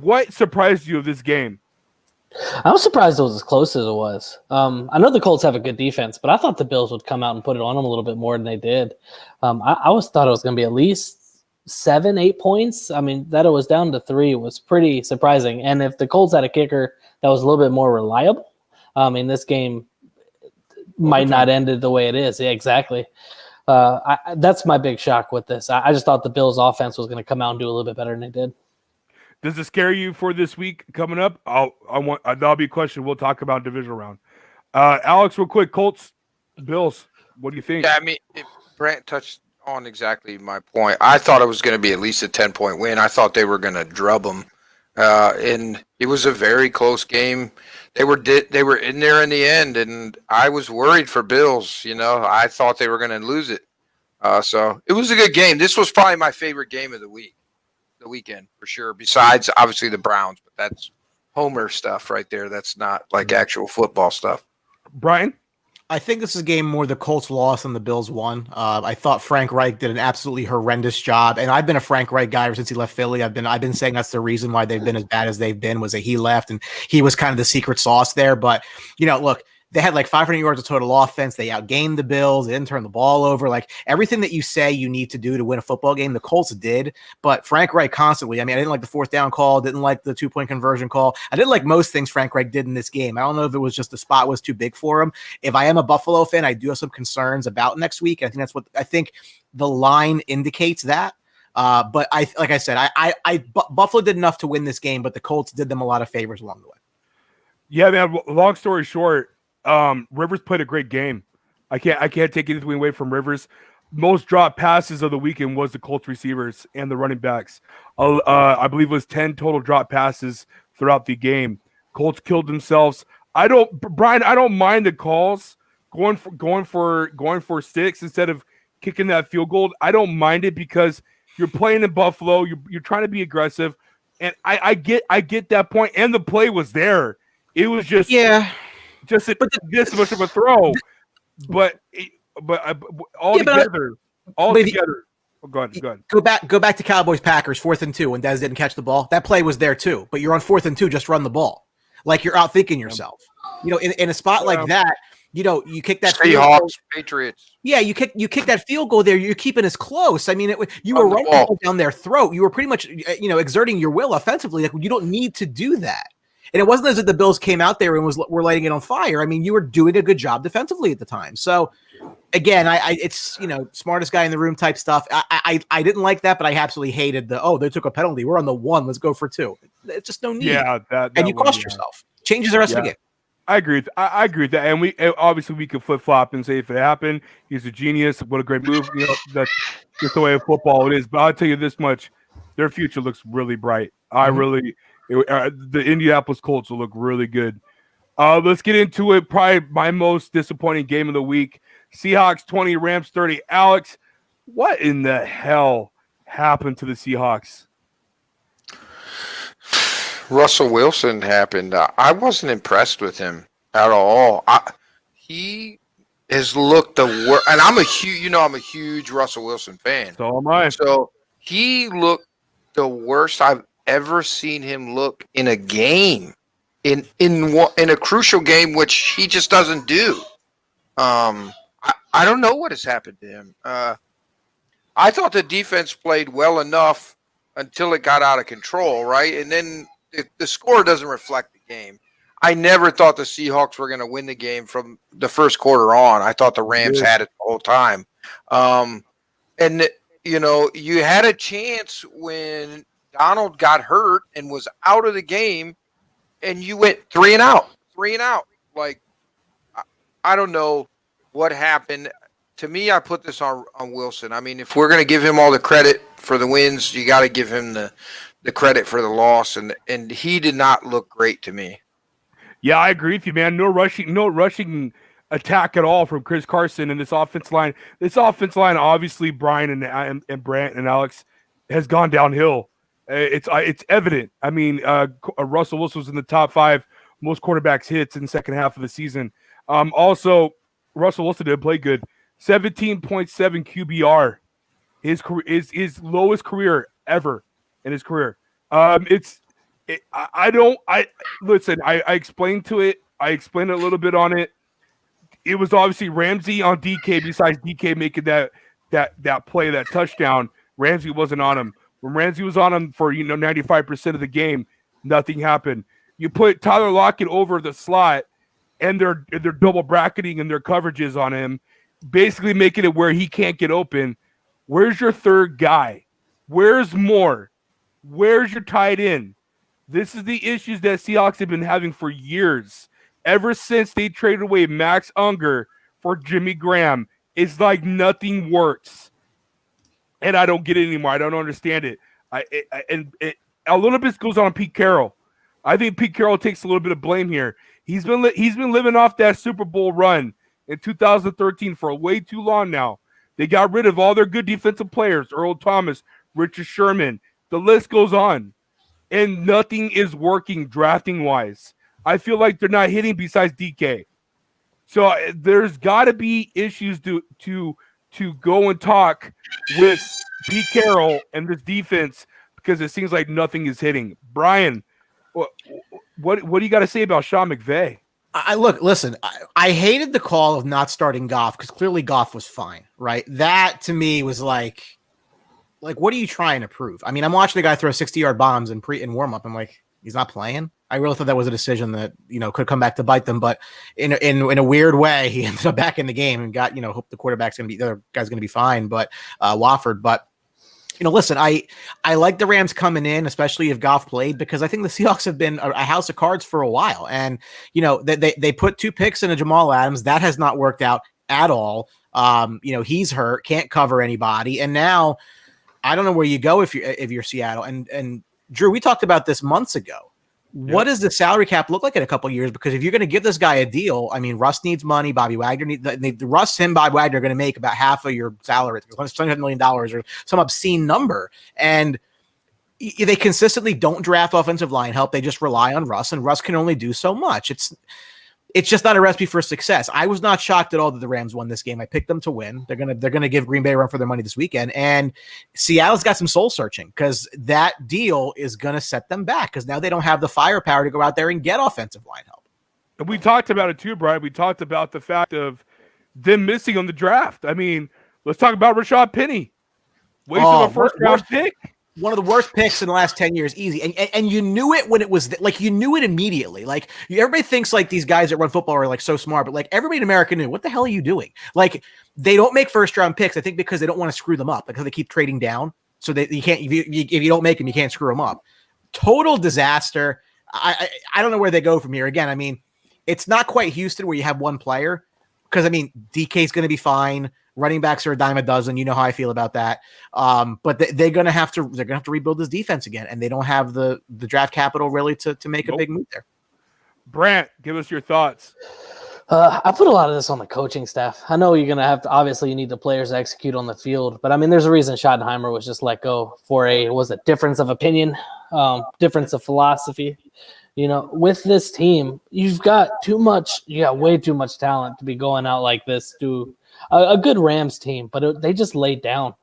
What surprised you of this game? I was surprised it was as close as it was. I know the Colts have a good defense, but I thought the Bills would come out and put it on them a little bit more than they did. I thought it was going to be at least 7-8 points. I mean, that it was down to 3 was pretty surprising. And if the Colts had a kicker that was a little bit more reliable, in this game might not end it the way it is. Yeah, exactly. That's my big shock with this. I just thought the Bills' offense was going to come out and do a little bit better than they did. Does it scare you for this week coming up? That'll be a question we'll talk about divisional round. Alex, real quick, Colts, Bills. What do you think? Yeah, I mean, Brant touched on exactly my point. I thought it was going to be at least a 10-point win. I thought they were going to drub them, and it was a very close game. They were in there in the end, and I was worried for Bills. I thought they were going to lose it. So it was a good game. This was probably my favorite game of the weekend for sure. Besides, obviously, the Browns, but that's Homer stuff right there. That's not like actual football stuff. Brian? I think this is a game more the Colts lost than the Bills won. I thought Frank Reich did an absolutely horrendous job, and I've been a Frank Reich guy ever since he left Philly. I've been saying that's the reason why they've been as bad as they've been, was that he left and he was kind of the secret sauce there. But look, they had like 500 yards of total offense. They outgained the Bills. They didn't turn the ball over. Like everything that you say you need to do to win a football game, the Colts did. But Frank Reich constantly, I didn't like the 4th down call, didn't like the 2-point conversion call. I didn't like most things Frank Reich did in this game. I don't know if it was just the spot was too big for him. If I am a Buffalo fan, I do have some concerns about next week. I think that's what I think the line indicates that. But like I said, Buffalo did enough to win this game, but the Colts did them a lot of favors along the way. Yeah, man. Long story short, Rivers played a great game. I can't take anything away from Rivers. Most drop passes of the weekend was the Colts receivers and the running backs. I believe it was 10 total drop passes throughout the game. Colts killed themselves. Brian, I don't mind the calls going for sticks instead of kicking that field goal. I don't mind it because you're playing in Buffalo. You're trying to be aggressive, and I get that point. And the play was there. It was just this much of a throw, but all together. Go ahead. Go back to Cowboys Packers 4th and 2 when Dez didn't catch the ball. That play was there too, but you're on 4th and 2. Just run the ball. Like you're outthinking yourself. In a spot like that, you kick that Seahawks, Patriots. Yeah, you kick that field goal there. You're keeping us close. You were right down their throat. You were pretty much exerting your will offensively. Like you don't need to do that. And it wasn't as if the Bills came out there and were lighting it on fire. You were doing a good job defensively at the time. So, again, it's smartest guy in the room type stuff. I didn't like that, but I absolutely hated they took a penalty. We're on the 1. Let's go for 2. It's just no need. Yeah, and you cost yourself. Changes the rest of the game. I agree. I agree with that. And we obviously could flip flop and say if it happened, he's a genius. What a great move. That's just the way of football it is. But I'll tell you this much: their future looks really bright. The Indianapolis Colts will look really good. Let's get into it. Probably my most disappointing game of the week. Seahawks 20, Rams 30. Alex, what in the hell happened to the Seahawks? Russell Wilson happened. I wasn't impressed with him at all. He has looked the worst. And I'm a huge Russell Wilson fan. So am I. So he looked the worst I've ever seen him look in a game, in a crucial game, which he just doesn't do. I don't know what has happened to him. I thought the defense played well enough until it got out of control, right? And then the score doesn't reflect the game. I never thought the Seahawks were going to win the game from the first quarter on. I thought the Rams had it the whole time. You had a chance when Donald got hurt and was out of the game, and you went 3 and out. Like, I don't know what happened. To me, I put this on Wilson. If we're going to give him all the credit for the wins, you got to give him the credit for the loss, and he did not look great to me. Yeah, I agree with you, man. No rushing attack at all from Chris Carson and this offense line. This offense line, obviously, Brian and Brant and Alex, has gone downhill. It's evident. Russell Wilson was in the top 5 most quarterbacks hits in the second half of the season. Also, Russell Wilson didn't play good. 17.7 QBR, his lowest career ever in his career. Listen. I explained to it. I explained a little bit on it. It was obviously Ramsey on DK. Besides DK making that play, that touchdown, Ramsey wasn't on him. When Ramsey was on him for 95% of the game, nothing happened. You put Tyler Lockett over the slot, and they're double bracketing and their coverages on him, basically making it where he can't get open. Where's your third guy? Where's Moore? Where's your tight end? This is the issues that Seahawks have been having for years. Ever since they traded away Max Unger for Jimmy Graham, it's like nothing works. And I don't get it anymore. I don't understand it. A little bit goes on Pete Carroll. I think Pete Carroll takes a little bit of blame here. He's been living off that Super Bowl run in 2013 for way too long now. They got rid of all their good defensive players, Earl Thomas, Richard Sherman. The list goes on. And nothing is working drafting-wise. I feel like they're not hitting besides DK. So there's got to be issues to go and talk with Pete Carroll and this defense because it seems like nothing is hitting. Brian, what do you got to say about Sean McVay? Listen, I hated the call of not starting Goff because clearly Goff was fine, right? That to me was like, what are you trying to prove? I mean, I'm watching the guy throw 60-yard bombs in warm up. I'm like, he's not playing. I really thought that was a decision that, could come back to bite them. But in a weird way, he ended up back in the game and got, hope the other guy's going to be fine. But Wofford, but listen, I like the Rams coming in, especially if Goff played, because I think the Seahawks have been a house of cards for a while. And, they put 2 picks into Jamal Adams. That has not worked out at all. He's hurt, can't cover anybody. And now I don't know where you go if you're Seattle. And Drew, we talked about this months ago. Yep. What does the salary cap look like in a couple of years? Because if you're going to give this guy a deal, I mean, Russ needs money. Bobby Wagner Russ and Bobby Wagner are going to make about half of your salary, $700 million or some obscene number. And they consistently don't draft offensive line help. They just rely on Russ, and Russ can only do so much. It's just not a recipe for success. I was not shocked at all that the Rams won this game. I picked them to win. They're gonna give Green Bay a run for their money this weekend. And Seattle's got some soul searching because that deal is gonna set them back because now they don't have the firepower to go out there and get offensive line help. And we talked about it too, Brian. We talked about the fact of them missing on the draft. I mean, let's talk about Rashad Penny. Wasted a first-round pick. One of the worst picks in the last 10 years, easy. And you knew it when it was you knew it immediately. Everybody thinks these guys that run football are so smart, but everybody in America knew, what the hell are you doing? They don't make first round picks, I think, because they don't want to screw them up, because they keep trading down. So that you can't, if you don't make them, you can't screw them up. Total disaster. I don't know where they go from here. Again, I mean, it's not quite Houston where you have one player, because I mean, DK is going to be fine. Running backs are a dime a dozen. You know how I feel about that. But they're going to have to rebuild this defense again, and they don't have the draft capital really to make a big move there. Brant, give us your thoughts. I put a lot of this on the coaching staff. I know you're going to have to, obviously you need the players to execute on the field, but I mean, there's a reason Schottenheimer was just let go for a difference of opinion, difference of philosophy. With this team, you've got way too much talent to be going out like this to a good Rams team, but they just laid down.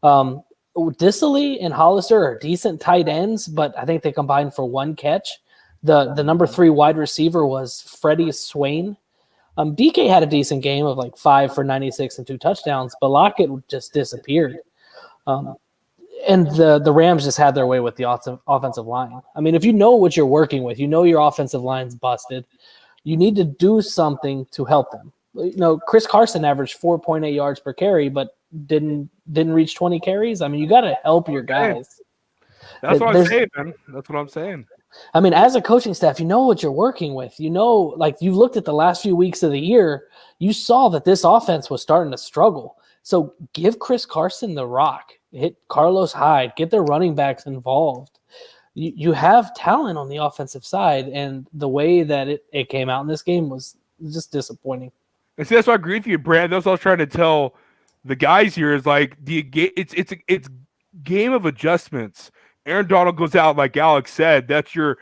Dissely and Hollister are decent tight ends, but I think they combined for 1 catch. The number 3 wide receiver was Freddie Swain. DK had a decent game of 5 for 96 and 2 touchdowns, but Lockett just disappeared. And the Rams just had their way with the offensive line. I mean, if you know what you're working with, your offensive line's busted, you need to do something to help them. Chris Carson averaged 4.8 yards per carry, but didn't reach 20 carries. I mean, you got to help your guys. That's what I'm saying, man. That's what I'm saying. I mean, as a coaching staff, you know what you're working with. You looked at the last few weeks of the year, you saw that this offense was starting to struggle. So give Chris Carson the rock, hit Carlos Hyde, get their running backs involved. You have talent on the offensive side, and the way that it came out in this game was just disappointing. And see, that's why I agree with you, Brad. That's what I was trying to tell the guys here is it's game of adjustments. Aaron Donald goes out, like Alex said, that's your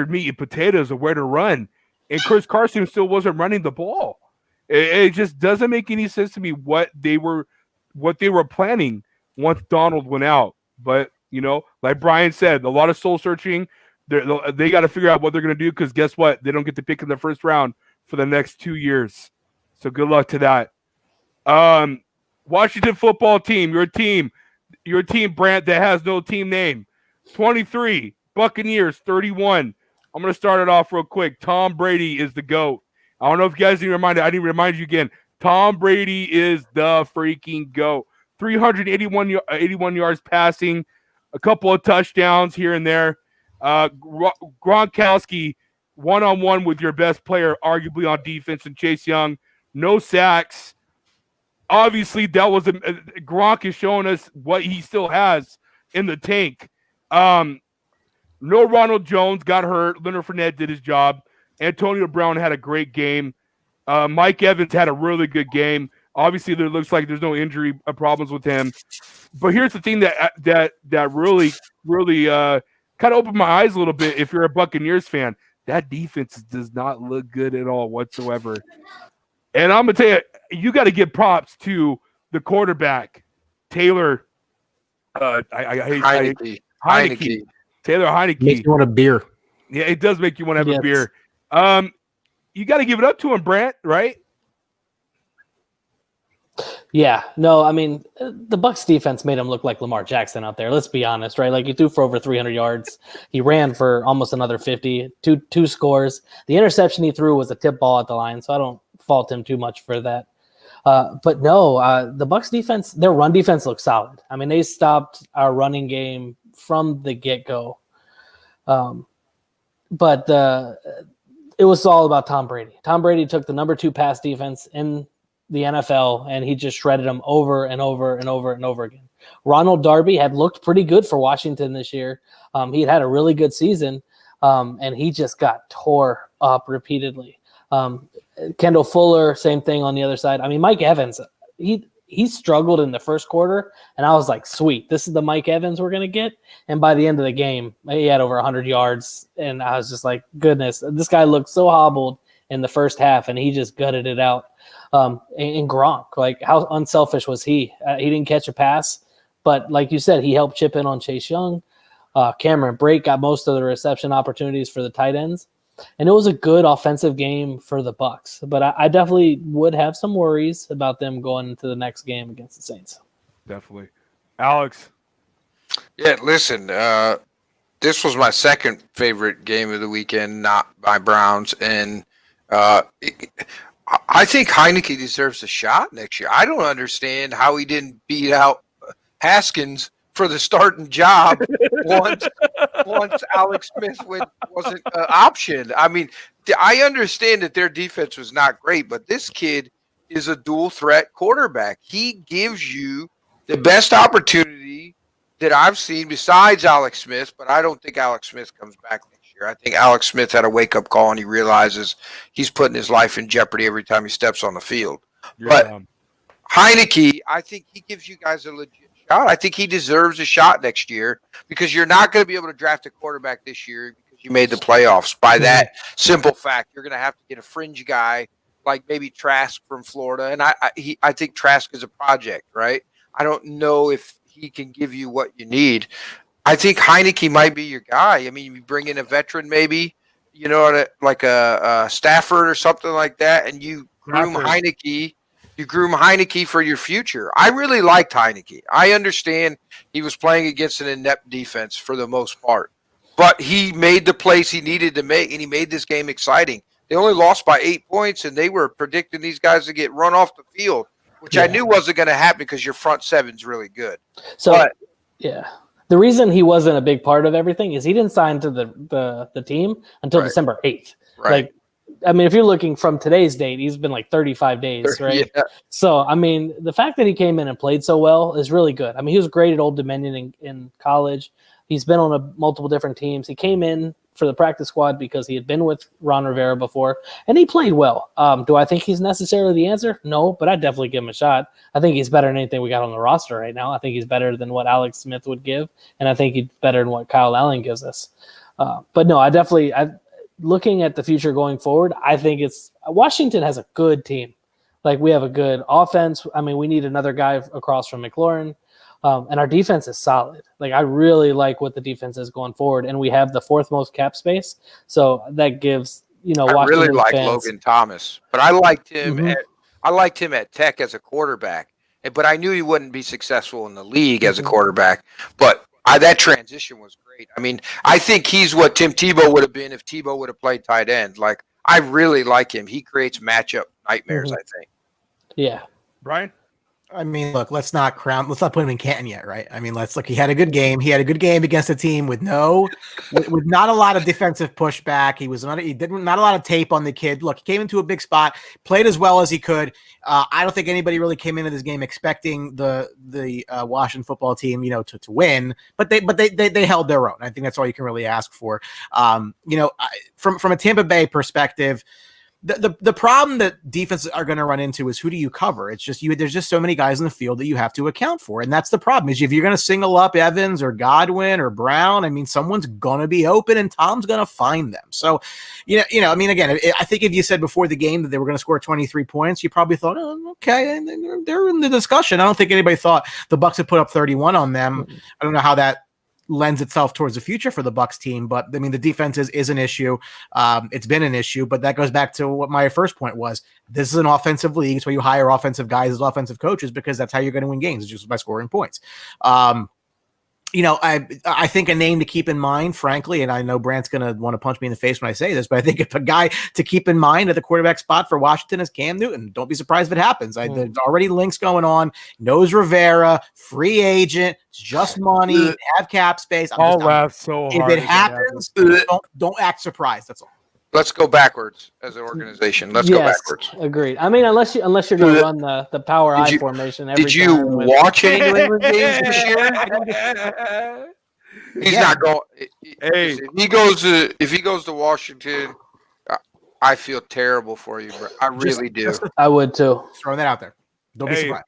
meat and potatoes of where to run. And Chris Carson still wasn't running the ball. It just doesn't make any sense to me what they were planning once Donald went out. But like Brian said, a lot of soul searching. They got to figure out what they're going to do, because guess what? They don't get to pick in the first round for the next 2 years. So good luck to that. Washington football team, your team, Brant, that has no team name. 23, Buccaneers, 31. I'm going to start it off real quick. Tom Brady is the GOAT. I don't know if you guys need reminded. I need to remind you again. Tom Brady is the freaking GOAT. 81 yards passing, a couple of touchdowns here and there. Gronkowski one-on-one with your best player, arguably on defense, and Chase Young. No sacks. Obviously, that was Gronk is showing us what he still has in the tank. No Ronald Jones got hurt. Leonard Fournette did his job. Antonio Brown had a great game. Mike Evans had a really good game. Obviously, there looks like there's no injury problems with him. But here's the thing that really kind of opened my eyes a little bit. If you're a Buccaneers fan, that defense does not look good at all whatsoever. And I'm gonna tell you, you got to give props to the quarterback, Taylor. Heineke. Taylor Heineke. Makes you want a beer. Yeah, it does make you want to have Yes. a beer. You got to give it up to him, Brant, right? Yeah, no, I mean, the Bucs defense made him look like Lamar Jackson out there. Let's be honest, right? Like, he threw for over 300 yards. He ran for almost another 50, two scores. The interception he threw was a tip ball at the line, so I don't fault him too much for that. But no, the Bucs defense, their run defense looks solid. I mean, they stopped our running game from the get-go. But it was all about Tom Brady. Tom Brady took the number 2 pass defense in the NFL, and he just shredded them over and over and over and over again. Ronald Darby had looked pretty good for Washington this year. He had a really good season, and he just got tore up repeatedly. Kendall Fuller, same thing on the other side. I mean, Mike Evans, he struggled in the first quarter, and I was like, sweet, this is the Mike Evans we're going to get. And by the end of the game, he had over 100 yards, and I was just like, goodness, this guy looked so hobbled in the first half, and he just gutted it out. And Gronk, like, how unselfish was he? He didn't catch a pass, but like you said, he helped chip in on Chase Young. Cameron Brate got most of the reception opportunities for the tight ends. And it was a good offensive game for the Bucs, but I definitely would have some worries about them going into the next game against the Saints. Definitely. Alex. Yeah, listen, this was my second favorite game of the weekend, not my Browns. And I think Heineke deserves a shot next year. I don't understand how he didn't beat out Haskins for the starting job once Alex Smith wasn't an option. I mean, I understand that their defense was not great, but this kid is a dual threat quarterback. He gives you the best opportunity that I've seen besides Alex Smith, but I don't think Alex Smith comes back next year. I think Alex Smith had a wake-up call, and he realizes he's putting his life in jeopardy every time he steps on the field. But Heineke, I think he gives you guys a legit shot. I think he deserves a shot next year because you're not going to be able to draft a quarterback this year because you made the playoffs. By that simple fact, you're going to have to get a fringe guy like maybe Trask from Florida, and I think Trask is a project, right? I don't know if he can give you what you need. I think Heineke might be your guy. I mean, you bring in a veteran maybe, like a Stafford or something like that, and you groom Heineke. You groom Heineke for your future. I really liked Heineke. I understand he was playing against an inept defense for the most part, but he made the plays he needed to make, and he made this game exciting. They only lost by 8 points, and they were predicting these guys to get run off the field, which I knew wasn't going to happen because your front seven's really good. So, the reason he wasn't a big part of everything is he didn't sign to the team until December 8th. Right. Like, I mean, if you're looking from today's date, he's been like 35 days, right? Yeah. So, I mean, the fact that he came in and played so well is really good. I mean, he was great at Old Dominion in college. He's been on multiple different teams. He came in for the practice squad because he had been with Ron Rivera before, and he played well. Do I think he's necessarily the answer? No, but I'd definitely give him a shot. I think he's better than anything we got on the roster right now. I think he's better than what Alex Smith would give, and I think he's better than what Kyle Allen gives us. But no, looking at the future going forward, I think Washington has a good team. Like, we have a good offense. I mean, we need another guy across from McLaurin. And our defense is solid. Like, I really like what the defense is going forward. And we have the 4th most cap space. So that gives, I Washington really like fans. Logan Thomas, but I liked him at Tech as a quarterback. But I knew he wouldn't be successful in the league as a quarterback. But that transition was great. I mean, I think he's what Tim Tebow would have been if Tebow would have played tight end. Like, I really like him. He creates matchup nightmares, I think. Yeah. Brian? I mean, look, let's not put him in Canton yet, right? I mean, let's look. He had a good game. He had a good game against a team with with not a lot of defensive pushback. He didn't not a lot of tape on the kid. Look, he came into a big spot, played as well as he could. I don't think anybody really came into this game expecting the Washington football team, to win, but they held their own. I think that's all you can really ask for. From a Tampa Bay perspective, the problem that defenses are going to run into is who do you cover? It's just there's just so many guys in the field that you have to account for. And that's the problem is if you're going to single up Evans or Godwin or Brown, I mean, someone's going to be open and Tom's going to find them. So, I mean, again, I think if you said before the game that they were going to score 23 points, you probably thought, oh, okay, they're in the discussion. I don't think anybody thought the Bucs had put up 31 on them. I don't know how that lends itself towards the future for the Bucs team, but I mean the defense is an issue. It's been an issue, but that goes back to what my first point was. This is an offensive league. It's where you hire offensive guys as offensive coaches because that's how you're going to win games, just by scoring points. I think a name to keep in mind, frankly, and I know Brant's going to want to punch me in the face when I say this, but I think if a guy to keep in mind at the quarterback spot for Washington is Cam Newton. Don't be surprised if it happens. There's already links going on. Knows Rivera, free agent, it's just money, have cap space. I'll laugh so hard. If it happens, don't act surprised. That's all. Let's go backwards as an organization. Let's go backwards. Agreed. I mean, unless you're going to run the power I formation every Did you time watch any New England games this year? He's not going. Hey, if he goes to Washington, I feel terrible for you, bro. I really do. I would too. Just throwing that out there. Don't be surprised.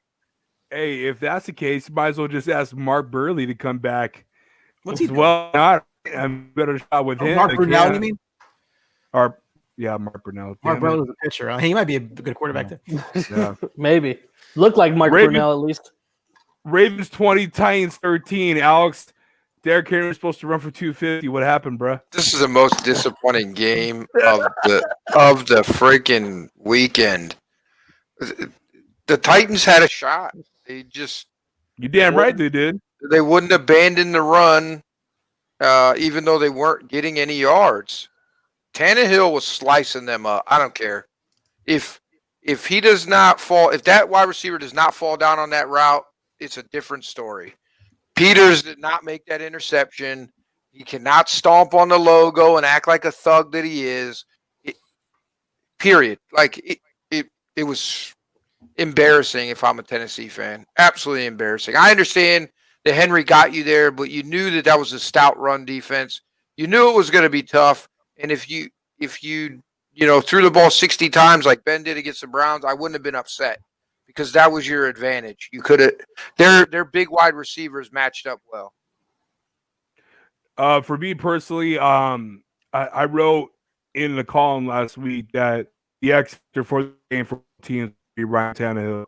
Hey, if that's the case, you might as well just ask Mark Burley to come back. What's he doing? Well, not I'm better shot with him. Mark Brunell, you mean? Mark Brunell. Mark Brunell was a pitcher. He might be a good quarterback too. Yeah. Maybe. Look like Mark Brunell at least. Ravens 20, Titans 13. Alex, Derrick Henry was supposed to run for 250. What happened, bro? This is the most disappointing game of the freaking weekend. The Titans had a shot. They just You damn right they did. They wouldn't abandon the run, even though they weren't getting any yards. Tannehill was slicing them up. I don't care if he does not fall. If that wide receiver does not fall down on that route, it's a different story. Peters did not make that interception. He cannot stomp on the logo and act like a thug that he is. Period. Like it was embarrassing if I'm a Tennessee fan. Absolutely embarrassing. I understand that Henry got you there, but you knew that was a stout run defense. You knew it was going to be tough. And if you threw the ball 60 times like Ben did against the Browns, I wouldn't have been upset because that was your advantage. You could have their big wide receivers matched up well. For me personally, I wrote in the column last week that the X factor for the game for teams would be Ryan Tannehill.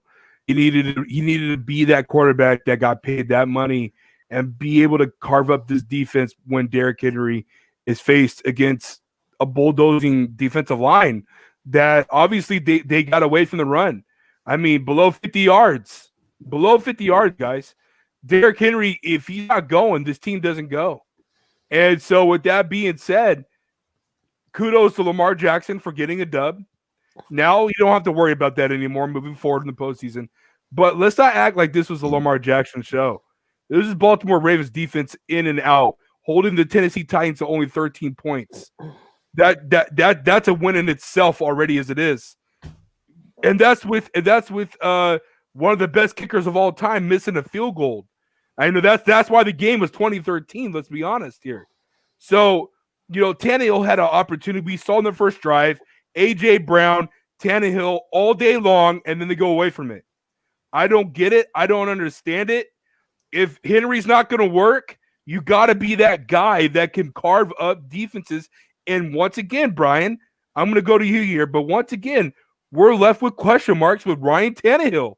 He needed to be that quarterback that got paid that money and be able to carve up this defense when Derrick Henry is faced against a bulldozing defensive line that obviously they got away from the run. I mean, below 50 yards, guys. Derrick Henry, if he's not going, this team doesn't go. And so with that being said, kudos to Lamar Jackson for getting a dub. Now you don't have to worry about that anymore moving forward in the postseason. But let's not act like this was a Lamar Jackson show. This is Baltimore Ravens defense in and out, holding the Tennessee Titans to only 13 points. That's a win in itself already as it is. And that's with one of the best kickers of all time missing a field goal. I know that's why the game was 2013, let's be honest here. So, Tannehill had an opportunity. We saw in the first drive, A.J. Brown, Tannehill all day long, and then they go away from it. I don't get it. I don't understand it. If Henry's not going to work, you got to be that guy that can carve up defenses. And once again, Brian, I'm going to go to you here, but once again, we're left with question marks with Ryan Tannehill.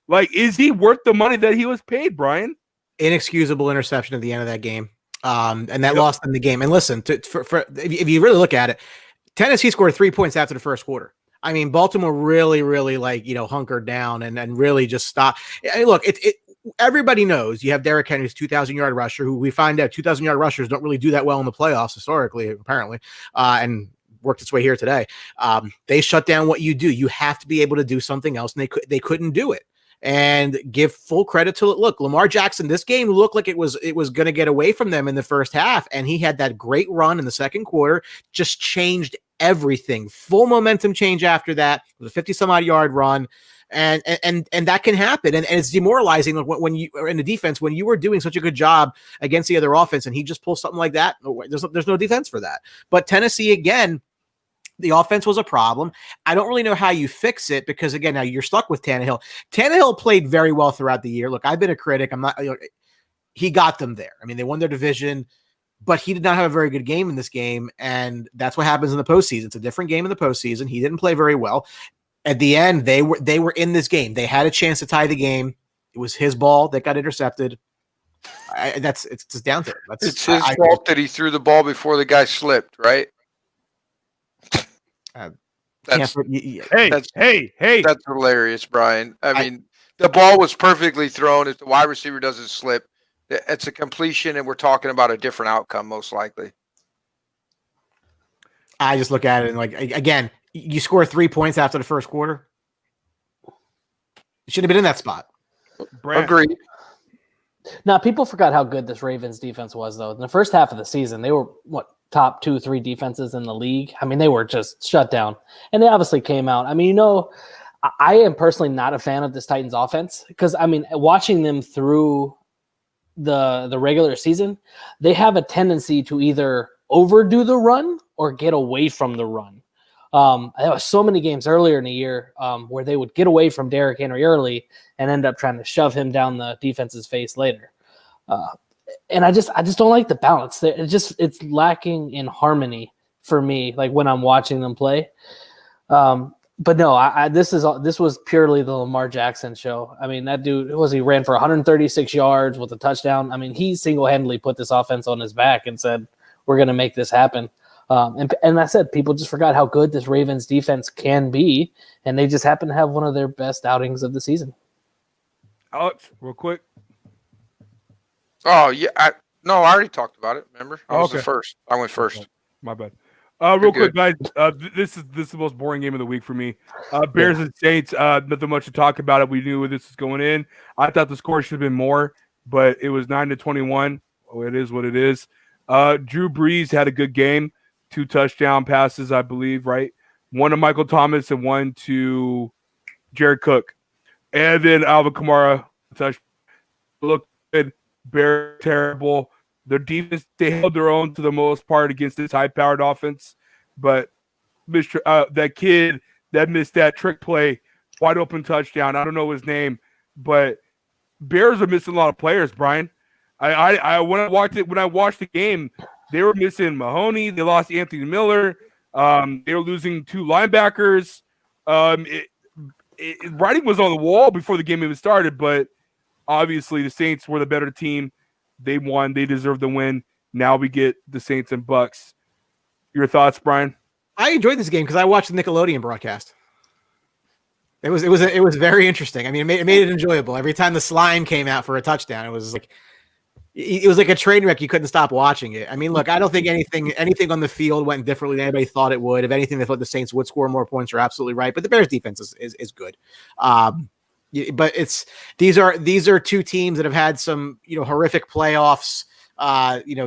Like, is he worth the money that he was paid, Brian? Inexcusable interception at the end of that game. And that lost them the game. And listen, if you really look at it, Tennessee scored 3 points after the first quarter. I mean, Baltimore really, really hunkered down and really just stopped. I mean, look, everybody knows you have Derrick Henry's 2,000-yard rusher, who we find out 2,000-yard rushers don't really do that well in the playoffs historically, apparently. And worked its way here today. They shut down what you do. You have to be able to do something else, and they couldn't do it. And give full credit to it. Look, Lamar Jackson, this game looked like it was going to get away from them in the first half, and he had that great run in the second quarter, just changed everything. Full momentum change after that. It was a 50-some-odd yard run. And that can happen. And it's demoralizing when you are in the defense, when you were doing such a good job against the other offense and he just pulls something like that. There's no defense for that. But Tennessee, again, the offense was a problem. I don't really know how you fix it because, again, now you're stuck with Tannehill. Tannehill played very well throughout the year. Look, I've been a critic. I'm not, he got them there. I mean, they won their division, but he did not have a very good game in this game. And that's what happens in the postseason. It's a different game in the postseason. He didn't play very well. At the end, they were in this game. They had a chance to tie the game. It was his ball that got intercepted. It's just down to it. It's his fault that he threw the ball before the guy slipped, right? That's hilarious, Brian. I mean, the ball was perfectly thrown. If the wide receiver doesn't slip, it's a completion, and we're talking about a different outcome, most likely. I just look at it and, like, again, you score 3 points after the first quarter. You should have been in that spot. Agreed. Now, people forgot how good this Ravens defense was, though. In the first half of the season, they were, top 2-3 defenses in the league? I mean, they were just shut down. And they obviously came out. I mean, I am personally not a fan of this Titans offense because, I mean, watching them through the regular season, they have a tendency to either overdo the run or get away from the run. There was so many games earlier in the year where they would get away from Derrick Henry early and end up trying to shove him down the defense's face later. And I just don't like the balance. It's lacking in harmony for me, like when I'm watching them play. But no, this was purely the Lamar Jackson show. I mean, that dude he ran for 136 yards with a touchdown. I mean, he single-handedly put this offense on his back and said, "We're going to make this happen." And I said, people just forgot how good this Ravens defense can be, and they just happen to have one of their best outings of the season. Alex, real quick. Oh, yeah. I already talked about it. Remember? I was okay. the first. I went first. My bad. Real quick, guys. This is the most boring game of the week for me. Bears and Saints. Nothing much to talk about it. We knew where this was going in. I thought the score should have been more, but it was 9-21. Oh, it is what it is. Drew Brees had a good game. 2 touchdown passes, I believe, right? One to Michael Thomas and one to Jared Cook. And then Alvin Kamara touch. Look good. Bears terrible. Their defense, they held their own to the most part against this high-powered offense. But that kid that missed that trick play, wide open touchdown, I don't know his name, but Bears are missing a lot of players, Brian. When I watched the game, they were missing Mahoney. They lost Anthony Miller. They were losing 2 linebackers. Writing was on the wall before the game even started, but obviously the Saints were the better team. They won. They deserve the win. Now we get the Saints and Bucks. Your thoughts, Brian? I enjoyed this game because I watched the Nickelodeon broadcast. It was very interesting. I mean, it made it enjoyable. Every time the slime came out for a touchdown, it was like a train wreck. You couldn't stop watching it. I mean, look, I don't think anything on the field went differently than anybody thought it would. If anything, they thought the Saints would score more points. You're absolutely right. But the Bears defense is good. But these are 2 teams that have had some, horrific playoffs,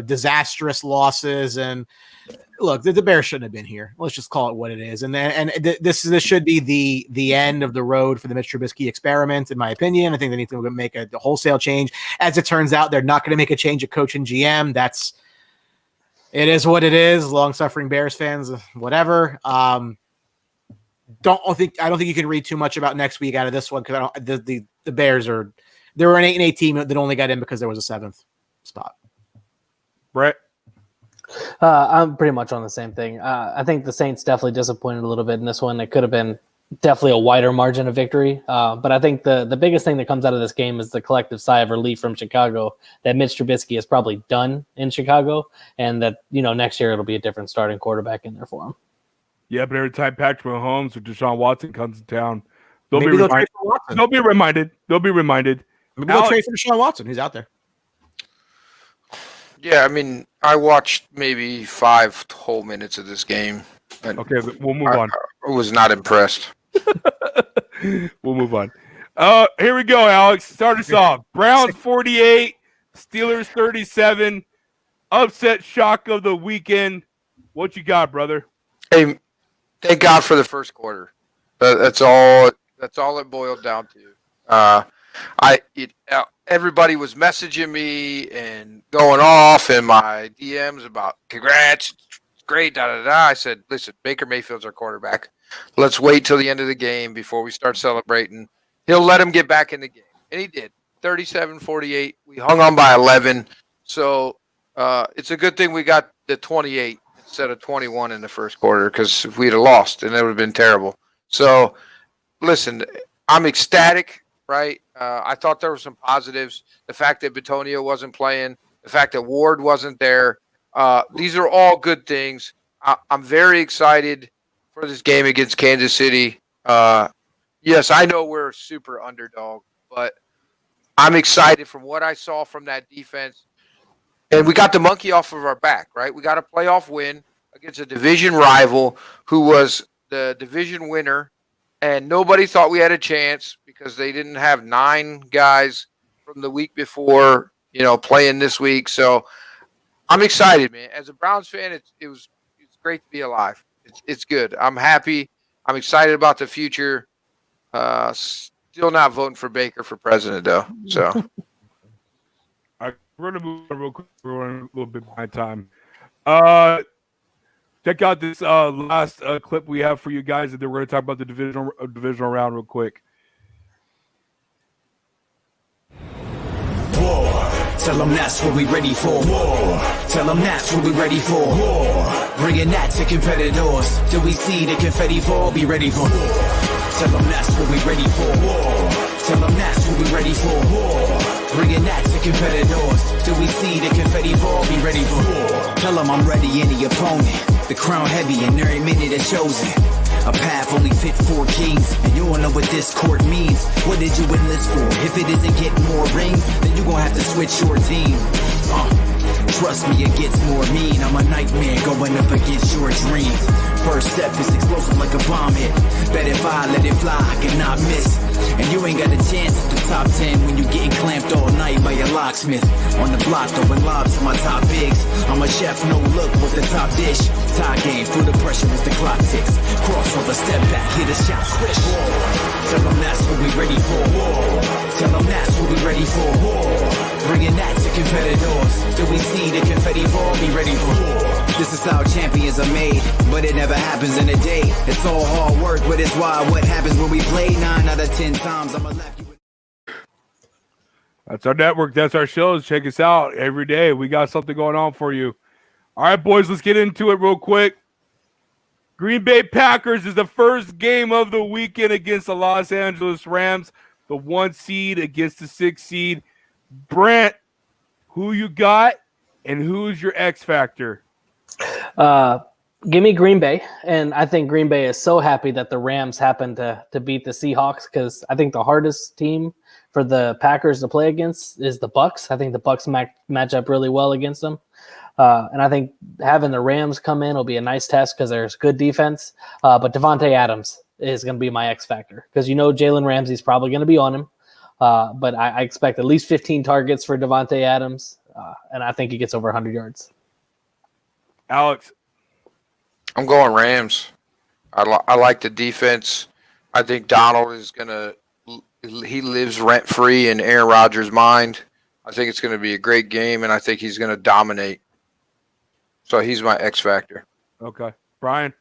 disastrous losses. And look, the Bears shouldn't have been here. Let's just call it what it is. And this should be the end of the road for the Mitch Trubisky experiment, in my opinion. I think they need to make a wholesale change. As it turns out, they're not going to make a change at coach and GM. It is what it is. Long-suffering Bears fans, whatever. I don't think you can read too much about next week out of this one because the Bears they're an 8-8 team that only got in because there was a 7th spot. Brett? I'm pretty much on the same thing. I think the Saints definitely disappointed a little bit in this one. It could have been definitely a wider margin of victory. But I think the biggest thing that comes out of this game is the collective sigh of relief from Chicago that Mitch Trubisky is probably done in Chicago, and that next year it'll be a different starting quarterback in there for him. Yeah, but every time Patrick Mahomes or Deshaun Watson comes to town, they'll Maybe be they'll reminded. trade for Watson. They'll be reminded. Maybe they'll trade for Deshaun Watson. He's out there. Yeah, I mean, I watched maybe 5 whole minutes of this game. And Okay, we'll move on. I was not impressed. We'll move on. Here we go, Alex. Start us off. Browns 48, Steelers 37. Upset shock of the weekend. What you got, brother? Hey, thank God for the first quarter. That's all. That's all it boiled down to. Everybody was messaging me and going off in my DMs about congrats, great, da da da. I said, listen, Baker Mayfield's our quarterback. Let's wait till the end of the game before we start celebrating. He'll let him get back in the game, and he did. 37-48. We hung on by 11. So it's a good thing we got the 28 instead of 21 in the first quarter, because if we'd have lost, then it would have been terrible. So, listen, I'm ecstatic, right? I thought there were some positives. The fact that Bitonio wasn't playing, the fact that Ward wasn't there. These are all good things. I'm very excited for this game against Kansas City. Yes, I know we're a super underdog, but I'm excited from what I saw from that defense. And we got the monkey off of our back, right? We got a playoff win against a division rival who was the division winner, and nobody thought we had a chance because they didn't have 9 guys from the week before, playing this week. So I'm excited, man. As a Browns fan, it's great to be alive. It's good. I'm happy. I'm excited about the future. Still not voting for Baker for president, though. So. We're going to move on real quick. We're running a little bit behind time. Check out this last clip we have for you guys, and then we're going to talk about the divisional round real quick. War. Tell them that's what we ready for. War. Tell them that's what we ready for. War. Bringing that to competitors. Till we see the confetti fall, be ready for war. Tell them that's what we ready for. War. Tell them that's what we ready for. War. Bringing that to competitors. Till we see the confetti fall, be ready for war. Tell them I'm ready, any opponent. The crown heavy and every minute is chosen. A path only fit for kings, and you don't know what this court means. What did you enlist for? If it isn't getting more rings, then you gon' have to switch your team. Trust me, it gets more mean. I'm a nightmare going up against your dreams. First step is explosive like a bomb hit. Bet if I let it fly, I cannot miss. And you ain't got a chance at the top 10 when you getting clamped all night by your locksmith. On the block, throwing lobs to my top bigs. I'm a chef, no look with the top dish. Tie game, through the pressure as the clock ticks. Crossover, step back, hit a shot, swish. War. Tell them that's what we ready for. War. Tell them that's what we ready for. War. Bringing that to competitors. Till we see the confetti fall, be ready for war. This is how champions are made, but it never happens in a day. It's all hard work, but it's why what happens when we play 9 out of 10 times. I'ma lap you. That's our network. That's our shows. Check us out every day. We got something going on for you. All right, boys, let's get into it real quick. Green Bay Packers is the first game of the weekend against the Los Angeles Rams, the 1 seed against the 6 seed. Brent, who you got and who's your X factor? Give me Green Bay, and I think Green Bay is so happy that the Rams happened to beat the Seahawks, because I think the hardest team for the Packers to play against is the Bucs. I think the Bucs match up really well against them, and I think having the Rams come in will be a nice test because there's good defense. But Devontae Adams is going to be my X factor, because Jalen Ramsey's probably going to be on him, but I expect at least 15 targets for Devontae Adams, and I think he gets over 100 yards. Alex. I'm going Rams. I like the defense. I think Donald is he lives rent free in Aaron Rodgers' mind. I think it's going to be a great game, and I think he's going to dominate. So he's my X factor. Okay. Brian?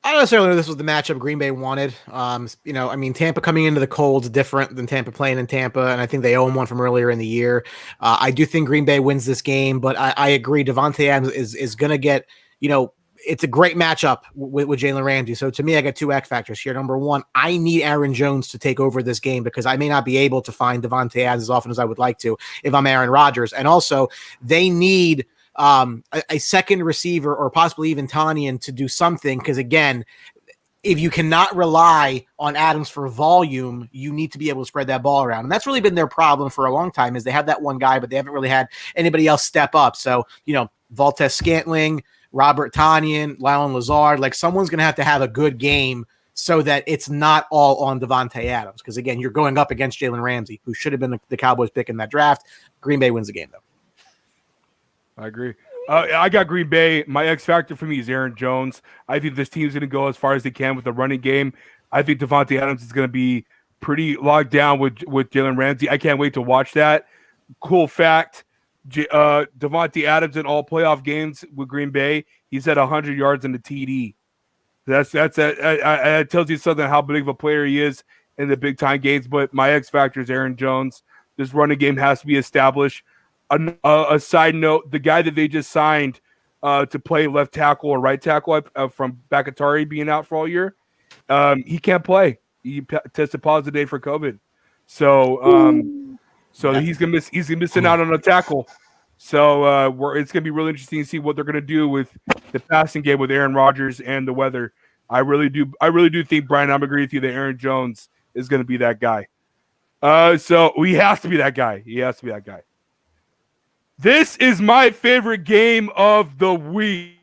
I don't necessarily know this was the matchup Green Bay wanted. Tampa coming into the cold is different than Tampa playing in Tampa, and I think they own one from earlier in the year. I do think Green Bay wins this game, but I agree. Devontae Adams is going to get, it's a great matchup with Jalen Ramsey. So to me, I got 2 X factors here. Number 1, I need Aaron Jones to take over this game, because I may not be able to find Devontae Adams as often as I would like to if I'm Aaron Rodgers. And also, they need a second receiver, or possibly even Tanyan, to do something, because again, if you cannot rely on Adams for volume, you need to be able to spread that ball around. And that's really been their problem for a long time is they have that one guy, but they haven't really had anybody else step up. So, Valtez Scantling, Robert Tanyan, Lyon Lazard, like someone's going to have a good game so that it's not all on Devontae Adams. Because, again, you're going up against Jalen Ramsey, who should have been the Cowboys pick in that draft. Green Bay wins the game, though. I agree. I got Green Bay. My X factor for me is Aaron Jones. I think this team's going to go as far as they can with the running game. I think Devontae Adams is going to be pretty locked down with Jalen Ramsey. I can't wait to watch that. Cool fact, Devontae Adams in all playoff games with Green Bay, he's had 100 yards in the TD. That tells you something how big of a player he is in the big time games. But my X factor is Aaron Jones. This running game has to be established. A side note: the guy that they just signed to play left tackle or right tackle from Bakatari being out for all year, he can't play. He tested positive for COVID, so he's missing out on a tackle. So it's gonna be really interesting to see what they're gonna do with the passing game with Aaron Rodgers and the weather. I really do think, Brian, I'm agree with you that Aaron Jones is gonna be that guy. So he has to be that guy. This is my favorite game of the week.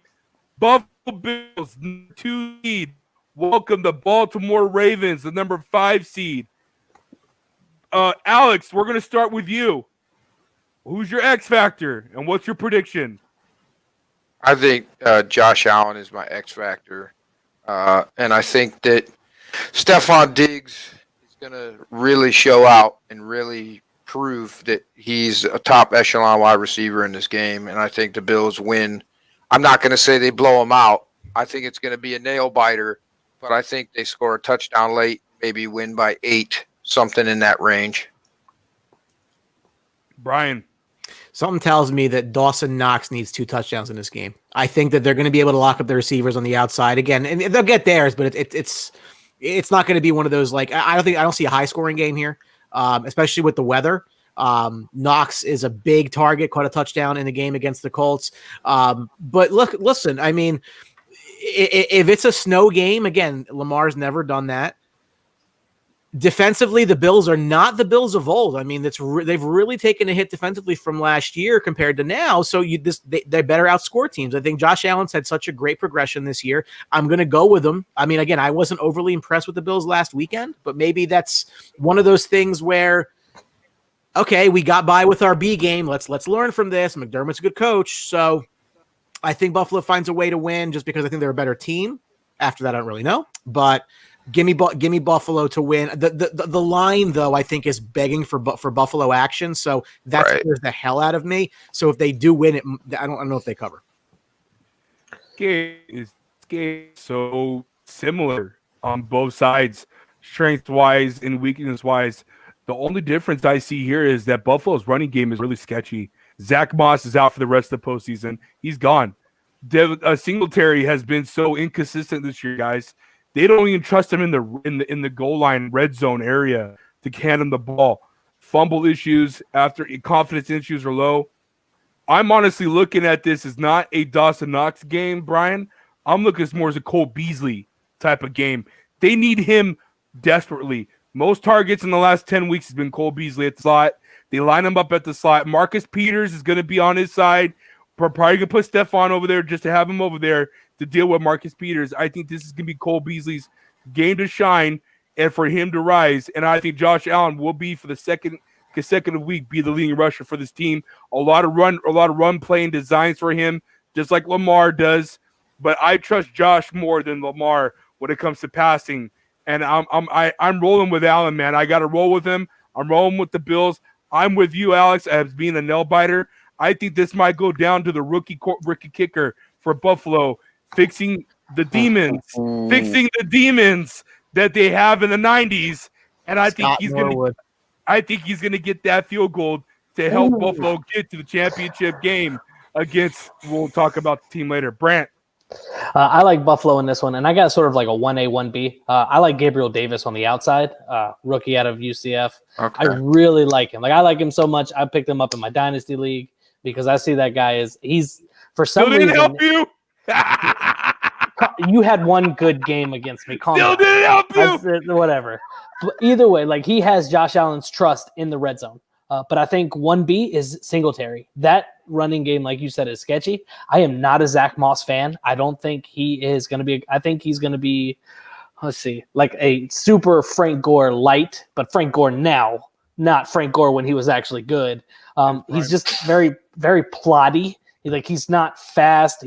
Buffalo Bills, 2 seed. Welcome the Baltimore Ravens, the number 5 seed. Alex, we're going to start with you. Who's your X factor, and what's your prediction? I think Josh Allen is my X factor. And I think that Stephon Diggs is going to really show out and really prove that he's a top echelon wide receiver in this game, and I think the Bills win. I'm not going to say they blow them out. I think it's going to be a nail biter, but I think they score a touchdown late, maybe win by 8, something in that range. Brian. Something tells me that Dawson Knox needs 2 touchdowns in this game. I think that they're going to be able to lock up the receivers on the outside again, and they'll get theirs, but it's not going to be one of those, like, I don't see a high scoring game here. Especially with the weather. Knox is a big target, caught a touchdown in the game against the Colts. But listen, I mean, if it's a snow game, again, Lamar's never done that. Defensively, the Bills are not the Bills of old. I mean, they've really taken a hit defensively from last year compared to now. So they better outscore teams. I think Josh Allen's had such a great progression this year. I'm going to go with them. I mean, again, I wasn't overly impressed with the Bills last weekend, but maybe that's one of those things where, okay, we got by with our B game. Let's learn from this. McDermott's a good coach, so I think Buffalo finds a way to win just because I think they're a better team. After that, I don't really know, but. Give me Buffalo to win. The line, though, I think is begging for Buffalo action, so that scares the hell out of me. So if they do win it, I don't know if they cover. Game is so similar on both sides, strength-wise and weakness-wise. The only difference I see here is that Buffalo's running game is really sketchy. Zach Moss is out for the rest of the postseason. He's gone. Singletary has been so inconsistent this year, guys. They don't even trust him in the goal line red zone area to hand him the ball. Fumble issues after confidence issues are low. I'm honestly looking at this as not a Dawson Knox game, Brian. I'm looking more as a Cole Beasley type of game. They need him desperately. Most targets in the last 10 weeks has been Cole Beasley at the slot. They line him up at the slot. Marcus Peters is going to be on his side. Probably going to put Stephon over there just to have him over there to deal with Marcus Peters. I think this is going to be Cole Beasley's game to shine and for him to rise. And I think Josh Allen will be, for the second consecutive week, be the leading rusher for this team. A lot of run playing designs for him, just like Lamar does. But I trust Josh more than Lamar when it comes to passing. And I'm rolling with Allen, man. I got to roll with him. I'm rolling with the Bills. I'm with you, Alex, as being a nail biter. I think this might go down to the rookie kicker for Buffalo, fixing the demons that they have in the 90s, and I think he's going to get that field goal to help Buffalo get to the championship game against. We'll talk about the team later. Brant. I like Buffalo in this one, and I got sort of like a 1A, 1B. I like Gabriel Davis on the outside, rookie out of UCF. Okay. I really like him. Like, I like him so much, I picked him up in my dynasty league because I see that guy he's for some Still didn't reason. help you. You had one good game against me. Calm Still down. didn't help you. Whatever. But either way, like he has Josh Allen's trust in the red zone. But I think 1B is Singletary. That running game, like you said, is sketchy. I am not a Zach Moss fan. I don't think he is going to be. I think he's going to be, let's see, like a super Frank Gore light, but Frank Gore now, not Frank Gore when he was actually good. He's just very, very plotty. He's not fast.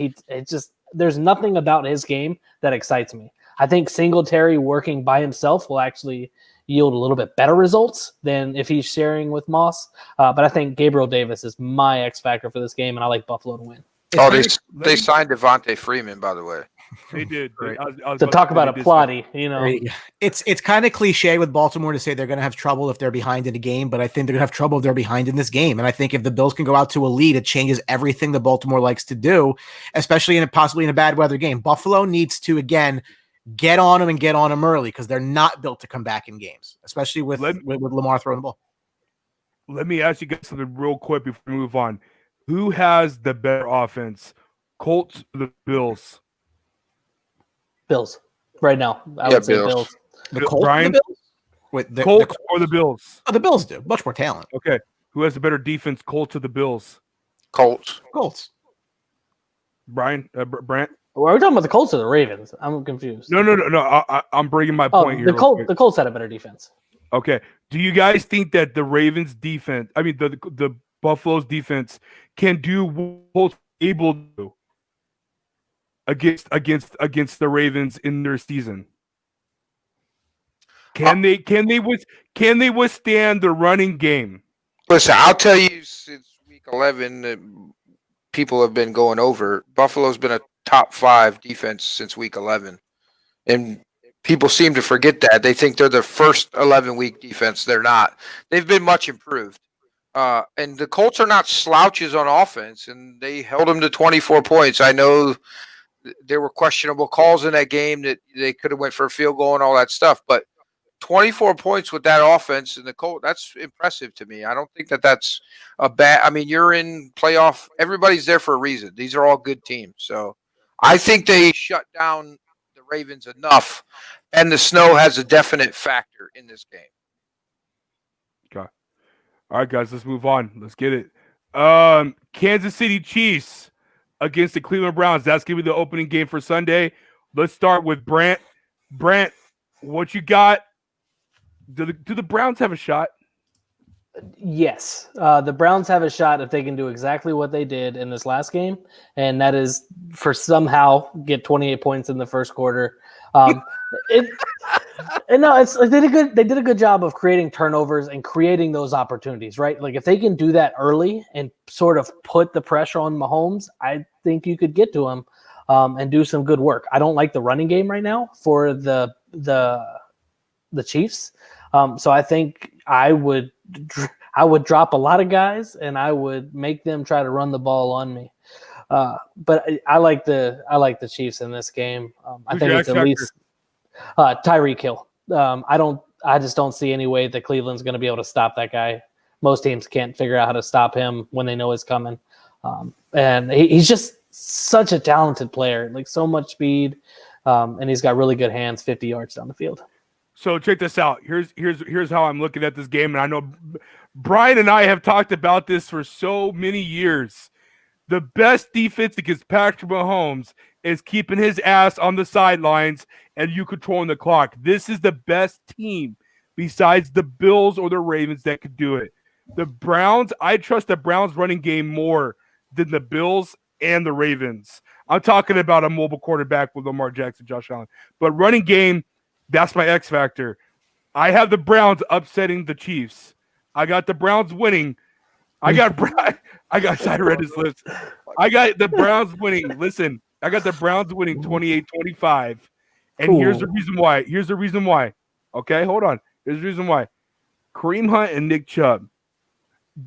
There's nothing about his game that excites me. I think Singletary working by himself will actually yield a little bit better results than if he's sharing with Moss. But I think Gabriel Davis is my X factor for this game, and I like Buffalo to win. They signed Devontae Freeman, by the way. They did. Right. I was To about talk say about a they did plotty, It's kind of cliche with Baltimore to say they're going to have trouble if they're behind in a game, but I think they're going to have trouble if they're behind in this game. And I think if the Bills can go out to a lead, it changes everything that Baltimore likes to do, especially possibly in a bad weather game. Buffalo needs to, again, get on them and get on them early because they're not built to come back in games, especially with Lamar throwing the ball. Let me ask you guys something real quick before we move on. Who has the better offense, Colts or the Bills? Bills. Right now, I would say Bills. The Colts, Brian? the Bills? Wait, Colts or the Bills? the Bills do. Much more talent. Okay. Who has the better defense, Colts or the Bills? Colts. Colts. Brian? Brant? Are we talking about the Colts or the Ravens? I'm confused. No. I'm bringing my Oh, point here. the real Colts. quick. The Colts had a better defense. Okay. Do you guys think that the Ravens defense, the Buffalo's defense can do what Colts able to do against the Ravens in their season? Can they withstand the running game? Listen, I'll tell you, since week 11, that people have been going over. Buffalo's been a top 5 defense since week 11, and people seem to forget that. They think they're the first 11-week defense. They're not. They've been much improved. And the Colts are not slouches on offense, and they held them to 24 points. I know there were questionable calls in that game that they could have went for a field goal and all that stuff, but 24 points with that offense in the Colts, that's impressive to me. I don't think that that's a bad – I mean, you're in playoff – everybody's there for a reason. These are all good teams. So I think they shut down the Ravens enough, and the snow has a definite factor in this game. Okay. All right, guys, let's move on. Let's get it. Kansas City Chiefs against the Cleveland Browns. That's going to be the opening game for Sunday. Let's start with Brant. Brant, what you got? Do the Browns have a shot? Yes. The Browns have a shot if they can do exactly what they did in this last game, and that is for somehow get 28 points in the first quarter. They did a good job of creating turnovers and creating those opportunities, right? Like if they can do that early and sort of put the pressure on Mahomes, I think you could get to him and do some good work. I don't like the running game right now for the Chiefs. So I think I would drop a lot of guys and I would make them try to run the ball on me. But I like the Chiefs in this game. I think it's at least Tyreek Hill. I just don't see any way that Cleveland's going to be able to stop that guy. Most teams can't figure out how to stop him when they know it's coming. And he's just such a talented player, like so much speed. And he's got really good hands, 50 yards down the field. So check this out. Here's how I'm looking at this game, and I know Brian and I have talked about this for so many years. The best defense against Patrick Mahomes is keeping his ass on the sidelines and you controlling the clock. This is the best team besides the Bills or the Ravens that could do it. The Browns, I trust the Browns running game more than the Bills and the Ravens. I'm talking about a mobile quarterback with Lamar Jackson, Josh Allen. But running game, that's my X factor. I have the Browns upsetting the Chiefs. I got the Browns winning. I read his list. I got the Browns winning. Listen, I got the Browns winning 28-25. And here's the reason why. Okay, hold on. Here's the reason why. Kareem Hunt and Nick Chubb,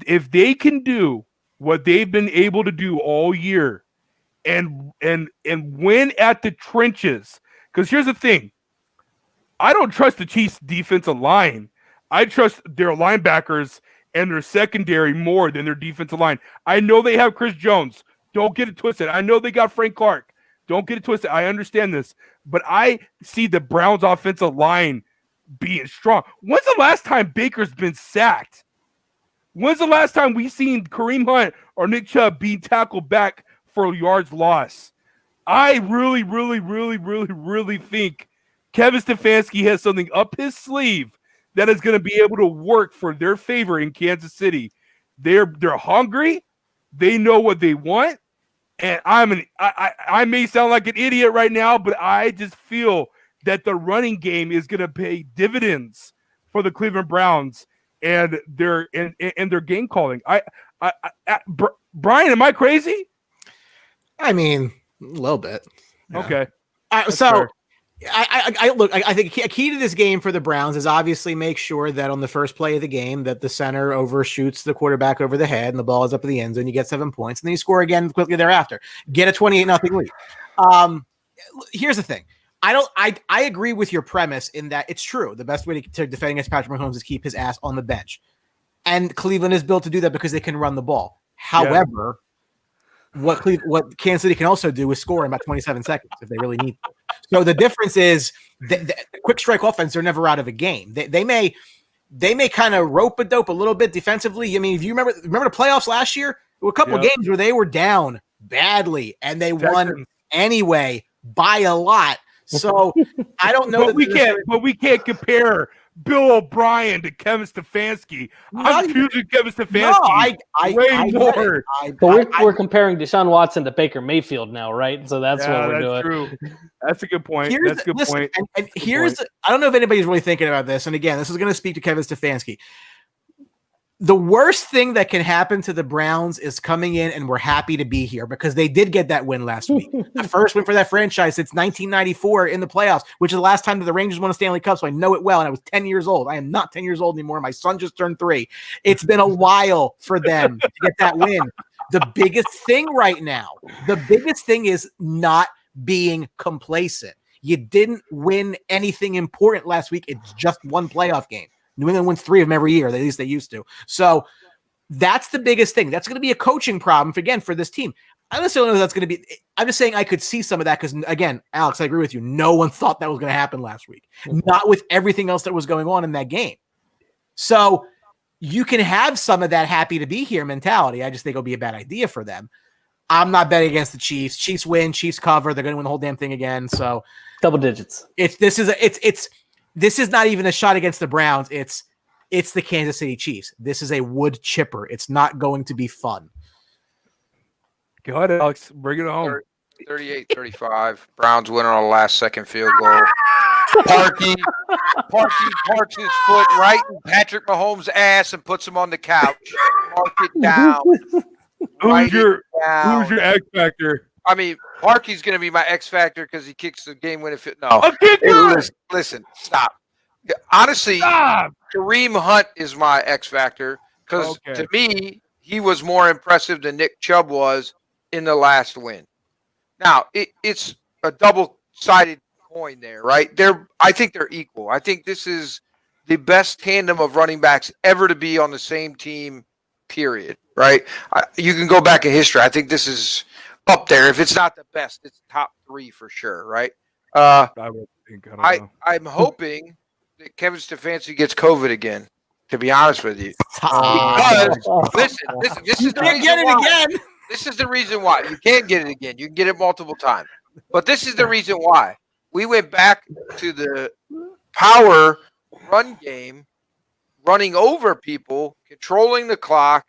if they can do what they've been able to do all year and win at the trenches, because here's the thing. I don't trust the Chiefs' defensive line. I trust their linebackers and their secondary more than their defensive line. I know they have Chris Jones. Don't get it twisted. I know they got Frank Clark. Don't get it twisted. I understand this, but I see the Browns' offensive line being strong. When's the last time Baker's been sacked? When's the last time we seen Kareem Hunt or Nick Chubb being tackled back for yards lost? I really, really, really, really, really think Kevin Stefanski has something up his sleeve that is going to be able to work for their favor in Kansas City. They're hungry. They know what they want. And I may sound like an idiot right now, but I just feel that the running game is going to pay dividends for the Cleveland Browns and their game calling. Brian, am I crazy? I mean, a little bit. Yeah. Okay. So fair. I think a key to this game for the Browns is obviously make sure that on the first play of the game that the center overshoots the quarterback over the head and the ball is up in the end zone. You get 7 points and then you score again quickly thereafter. Get a 28-0 lead. Here's the thing. I agree with your premise in that it's true. The best way to defend against Patrick Mahomes is keep his ass on the bench. And Cleveland is built to do that because they can run the ball. However, what Kansas City can also do is score in about 27 seconds if they really need to. So the difference is the quick strike offense, they're never out of a game. They may kind of rope a dope a little bit defensively. I mean, if you remember the playoffs last year, there were a couple of games where they were down badly and they won anyway by a lot. So I don't know. But we can't compare Bill O'Brien to Kevin Stefanski. I'm choosing Kevin Stefanski way more. But we're comparing Deshaun Watson to Baker Mayfield now, right? So that's what we're doing. True. That's a good point. That's a good point. And here's I don't know if anybody's really thinking about this. And again, this is going to speak to Kevin Stefanski. The worst thing that can happen to the Browns is coming in and we're happy to be here because they did get that win last week. The first win for that franchise since 1994 in the playoffs, which is the last time that the Rangers won a Stanley Cup. So I know it well. And I was 10 years old. I am not 10 years old anymore. My son just turned 3. It's been a while for them to get that win. The biggest thing right now, is not being complacent. You didn't win anything important last week. It's just one playoff game. New England wins 3 of them every year. At least they used to. So that's the biggest thing. That's going to be a coaching problem for this team. I don't necessarily know that's going to be. I'm just saying I could see some of that because, again, Alex, I agree with you. No one thought that was going to happen last week. Not with everything else that was going on in that game. So you can have some of that happy to be here mentality. I just think it'll be a bad idea for them. I'm not betting against the Chiefs. Chiefs win. Chiefs cover. They're going to win the whole damn thing again. So double digits. This is not even a shot against the Browns. It's the Kansas City Chiefs. This is a wood chipper. It's not going to be fun. Go ahead, Alex. Bring it home. 38-35. Browns win on a last-second field goal. Parkey parks his foot right in Patrick Mahomes' ass and puts him on the couch. Mark it down. Who's your X factor? I mean, Parkey's going to be my X factor because he kicks the game-winning field. No. A kicker! Listen, stop. Honestly, Kareem Hunt is my X factor because to me, he was more impressive than Nick Chubb was in the last win. Now, it's a double-sided coin there, right? I think they're equal. I think this is the best tandem of running backs ever to be on the same team, period, right? You can go back in history. I think this is up there. If it's not the best, it's top 3 for sure, right? I'm hoping that Kevin Stefanski gets COVID again, to be honest with you. Because, listen, this is the reason why. This is the reason why. You can't get it again. You can get it multiple times. But this is the reason why. We went back to the power run game, running over people, controlling the clock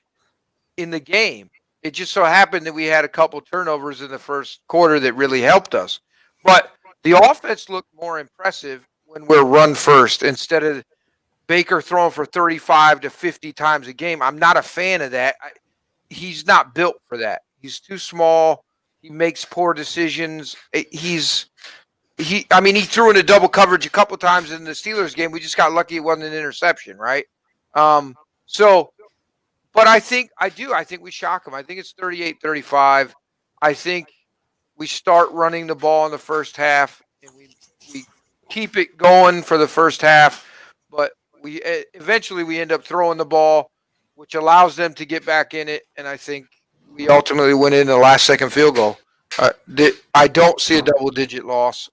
in the game. It just so happened that we had a couple turnovers in the first quarter that really helped us. But the offense looked more impressive when we're run first instead of Baker throwing for 35 to 50 times a game. I'm not a fan of that. He's not built for that. He's too small. He makes poor decisions. He threw into double coverage a couple times in the Steelers game. We just got lucky it wasn't an interception, right? But I think we shock them. I think it's 38-35. I think we start running the ball in the first half, and we keep it going for the first half. But we eventually end up throwing the ball, which allows them to get back in it. And I think we ultimately win in the last-second field goal. I don't see a double-digit loss.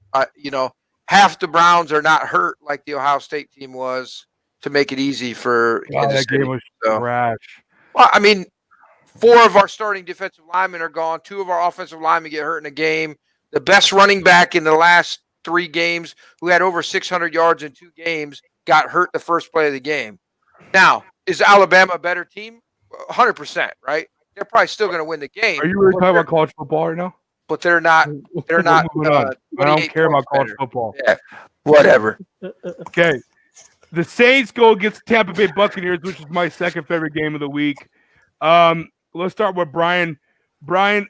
Half the Browns are not hurt like the Ohio State team was to make it easy for God, Kansas that game City. was So, trash. well, I mean, 4 of our starting defensive linemen are gone. 2 of our offensive linemen get hurt in a game. The best running back in the last 3 games, who had over 600 yards in 2 games, got hurt the first play of the game. Now, is Alabama a better team? 100%, right? They're probably still going to win the game. Are you really talking about college football right now? But they're not. They're not. Moving on. I don't 28 care about points college better. football. Yeah, whatever. Okay. The Saints go against Tampa Bay Buccaneers, which is my second favorite game of the week. Let's start with Brian. Brian,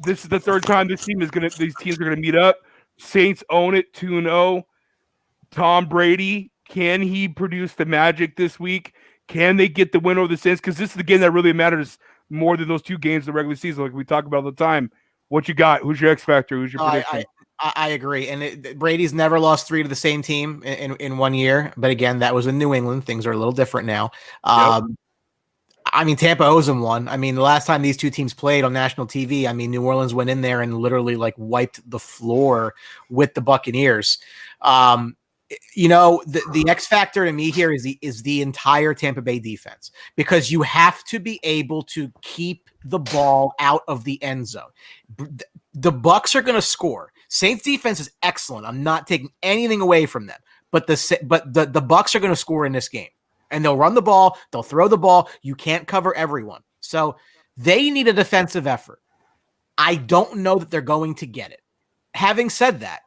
this is the third time these teams are gonna meet up. Saints own it 2-0. Tom Brady, can he produce the magic this week? Can they get the win over the Saints? Because this is the game that really matters more than those 2 games in the regular season, like we talk about all the time. What you got? Who's your X factor? Who's your prediction? I agree. And Brady's never lost 3 to the same team in 1 year. But again, that was in New England. Things are a little different now. I mean, Tampa owes him one. I mean, the last time these 2 teams played on national TV, I mean, New Orleans went in there and literally like wiped the floor with the Buccaneers. The X factor to me here is the entire Tampa Bay defense, because you have to be able to keep the ball out of the end zone. The Bucs are going to score. Saints defense is excellent. I'm not taking anything away from them, but the Bucs are going to score in this game, and they'll run the ball. They'll throw the ball. You can't cover everyone. So they need a defensive effort. I don't know that they're going to get it. Having said that,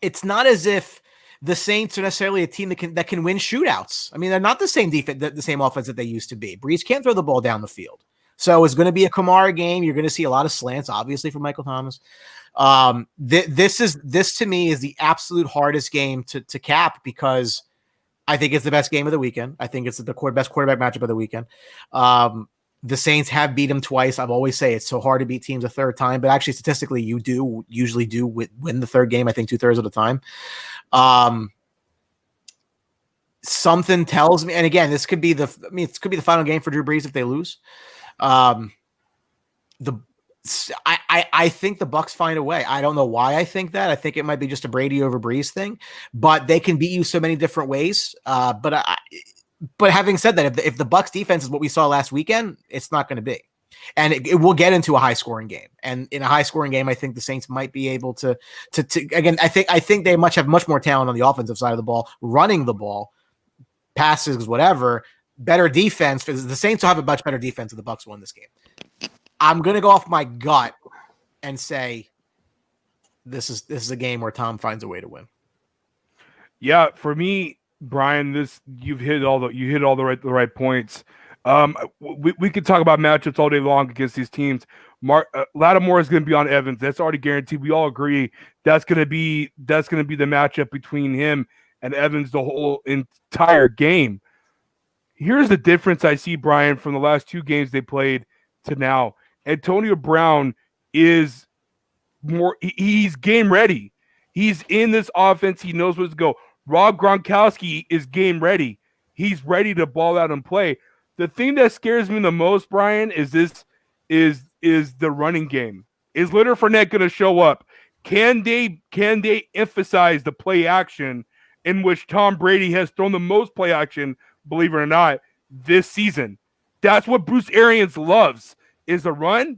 it's not as if the Saints are necessarily a team that can win shootouts. I mean, they're not the same defense, the same offense that they used to be. Breeze can't throw the ball down the field. So it's going to be a Kamara game. You're going to see a lot of slants, obviously, from Michael Thomas. This to me is the absolute hardest game to cap, because I think it's the best game of the weekend. I think it's the best quarterback matchup of the weekend. The Saints have beat them twice. I've always say it's so hard to beat teams a third time, but actually statistically you usually do win the third game, I think 2/3 of the time. Something tells me, and again, it could be the final game for Drew Brees if they lose. I think the Bucs find a way. I don't know why I think that. I think it might be just a Brady over Brees thing, but they can beat you so many different ways. But having said that, if the Bucs defense is what we saw last weekend, it's not going to be, and it will get into a high scoring game. And in a high scoring game, I think the Saints might be able to again. I think they have much more talent on the offensive side of the ball, running the ball, passes, whatever. Better defense, because the Saints will have a much better defense than the Bucs won this game. I'm going to go off my gut and say this is a game where Tom finds a way to win. Yeah, for me, Brian, you hit all the right points. We could talk about matchups all day long against these teams. Lattimore is going to be on Evans. That's already guaranteed. We all agree that's going to be the matchup between him and Evans the whole entire game. Here's the difference I see, Brian, from the last 2 games they played to now. Antonio Brown is he's game ready. He's in this offense. He knows where to go. Rob Gronkowski is game ready. He's ready to ball out and play. The thing that scares me the most, Brian, is the running game. Is Leonard Fournette going to show up? Can they emphasize the play action, in which Tom Brady has thrown the most play action, believe it or not, this season? That's what Bruce Arians loves, is the run,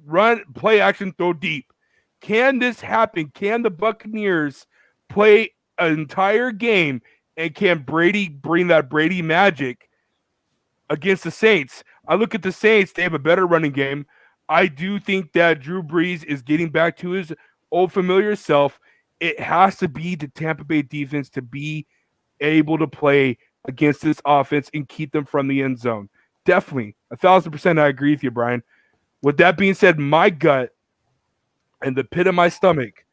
play action, throw deep. Can this happen? Can the Buccaneers play an entire game, and can Brady bring that Brady magic against the Saints? I look at the Saints, they have a better running game. I do think that Drew Brees is getting back to his old familiar self. It has to be the Tampa Bay defense to be able to play against this offense and keep them from the end zone. Definitely, 1,000% I agree with you, Brian. With that being said, my gut and the pit of my stomach,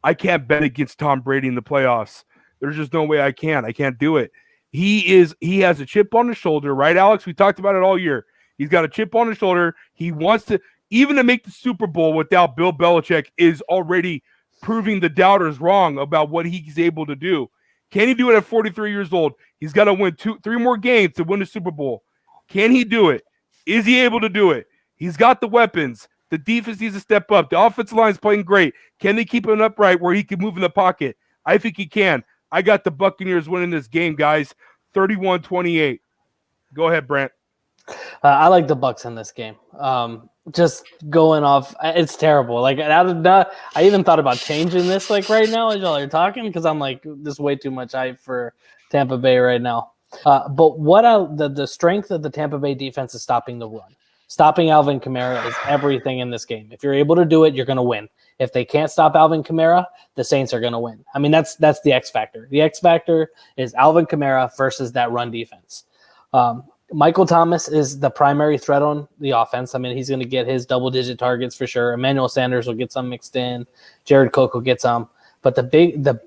I can't bet against Tom Brady in the playoffs. There's just no way I can. I can't do it. He has a chip on his shoulder, right, Alex? We talked about it all year. He's got a chip on his shoulder. He wants to, even to make the Super Bowl without Bill Belichick, is already proving the doubters wrong about what he's able to do. Can he do it at 43 years old? He's got to win 2-3 more games to win the Super Bowl. Can he do it? Is he able to do it? He's got the weapons. The defense needs to step up. The offensive line is playing great. Can they keep him upright where he can move in the pocket? I think he can. I got the Buccaneers winning this game, guys. 31-28. Go ahead, Brent. I like the Bucks in this game. Just going off, it's terrible. Like I even thought about changing this like right now as y'all are talking because I'm like, this is way too much hype for Tampa Bay right now. But the strength of the Tampa Bay defense is stopping the run. Stopping Alvin Kamara is everything in this game. If you're able to do it, you're going to win. If they can't stop Alvin Kamara, the Saints are going to win. I mean, that's the X factor. The X factor is Alvin Kamara versus that run defense. Michael Thomas is the primary threat on the offense. I mean, he's going to get his double-digit targets for sure. Emmanuel Sanders will get some mixed in. Jared Cook will get some. But the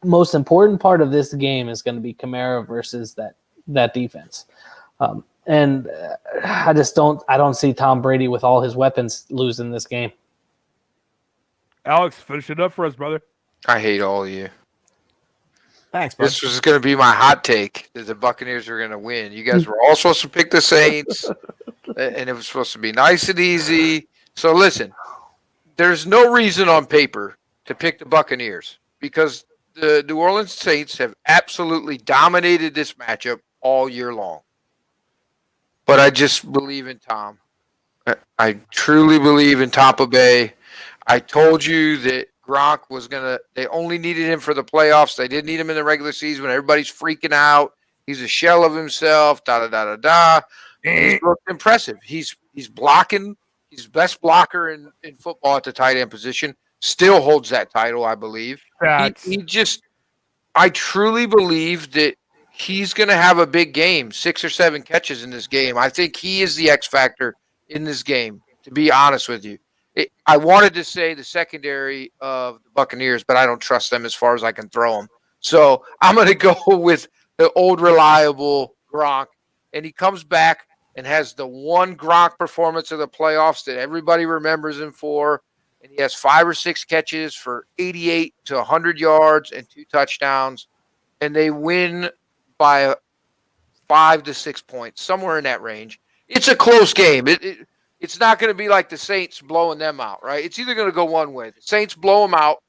most important part of this game is going to be Kamara versus that defense. And I don't see Tom Brady with all his weapons losing this game. Alex, finish it up for us, brother. I hate all of you. Thanks, bud. This was going to be my hot take that the Buccaneers are going to win. You guys were all supposed to pick the Saints, and it was supposed to be nice and easy. So listen, there's no reason on paper to pick the Buccaneers because the New Orleans Saints have absolutely dominated this matchup all year long. But I just believe in Tom. I truly believe in Tampa Bay. I told you that Gronk was they only needed him for the playoffs. They didn't need him in the regular season when everybody's freaking out. He's a shell of himself, da-da-da-da-da. He's looked impressive. He's blocking. He's best blocker in football at the tight end position. Still holds that title, I believe. I truly believe that he's going to have a big game, 6 or 7 catches in this game. I think he is the X factor in this game, to be honest with you. I wanted to say the secondary of the Buccaneers, but I don't trust them as far as I can throw them. So I'm going to go with the old reliable Gronk, and he comes back and has the one Gronk performance of the playoffs that everybody remembers him for, and he has 5 or 6 catches for 88 to 100 yards and 2 touchdowns, and they win by 5 to 6 points, somewhere in that range. It's a close game. It's not going to be like the Saints blowing them out, right? It's either going to go one way. The Saints blow them out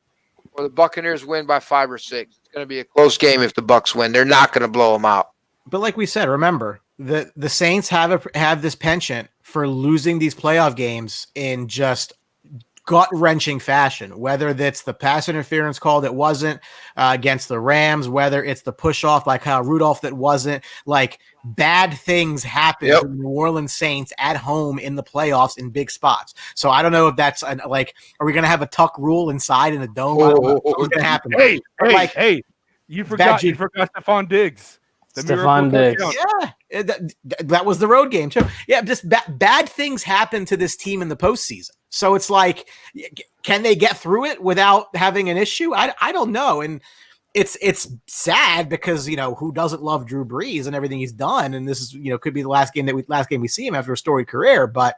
or the Buccaneers win by 5 or 6. It's going to be a close game if the Bucs win. They're not going to blow them out. But like we said, remember, the Saints have this penchant for losing these playoff games in just gut-wrenching fashion, whether that's the pass interference call that wasn't against the Rams, whether it's the push-off by Kyle Rudolph that wasn't. Like, bad things happen to the New Orleans Saints at home in the playoffs in big spots. So I don't know if that's are we going to have a tuck rule inside in the dome? I don't know what's going to happen. Hey, you forgot Stephon Diggs. Stephon Diggs. Yeah, that was the road game too. Yeah, just bad things happen to this team in the postseason. So it's like, can they get through it without having an issue? I don't know. And it's sad because, who doesn't love Drew Brees and everything he's done? And this is, could be the last game we see him after a storied career. But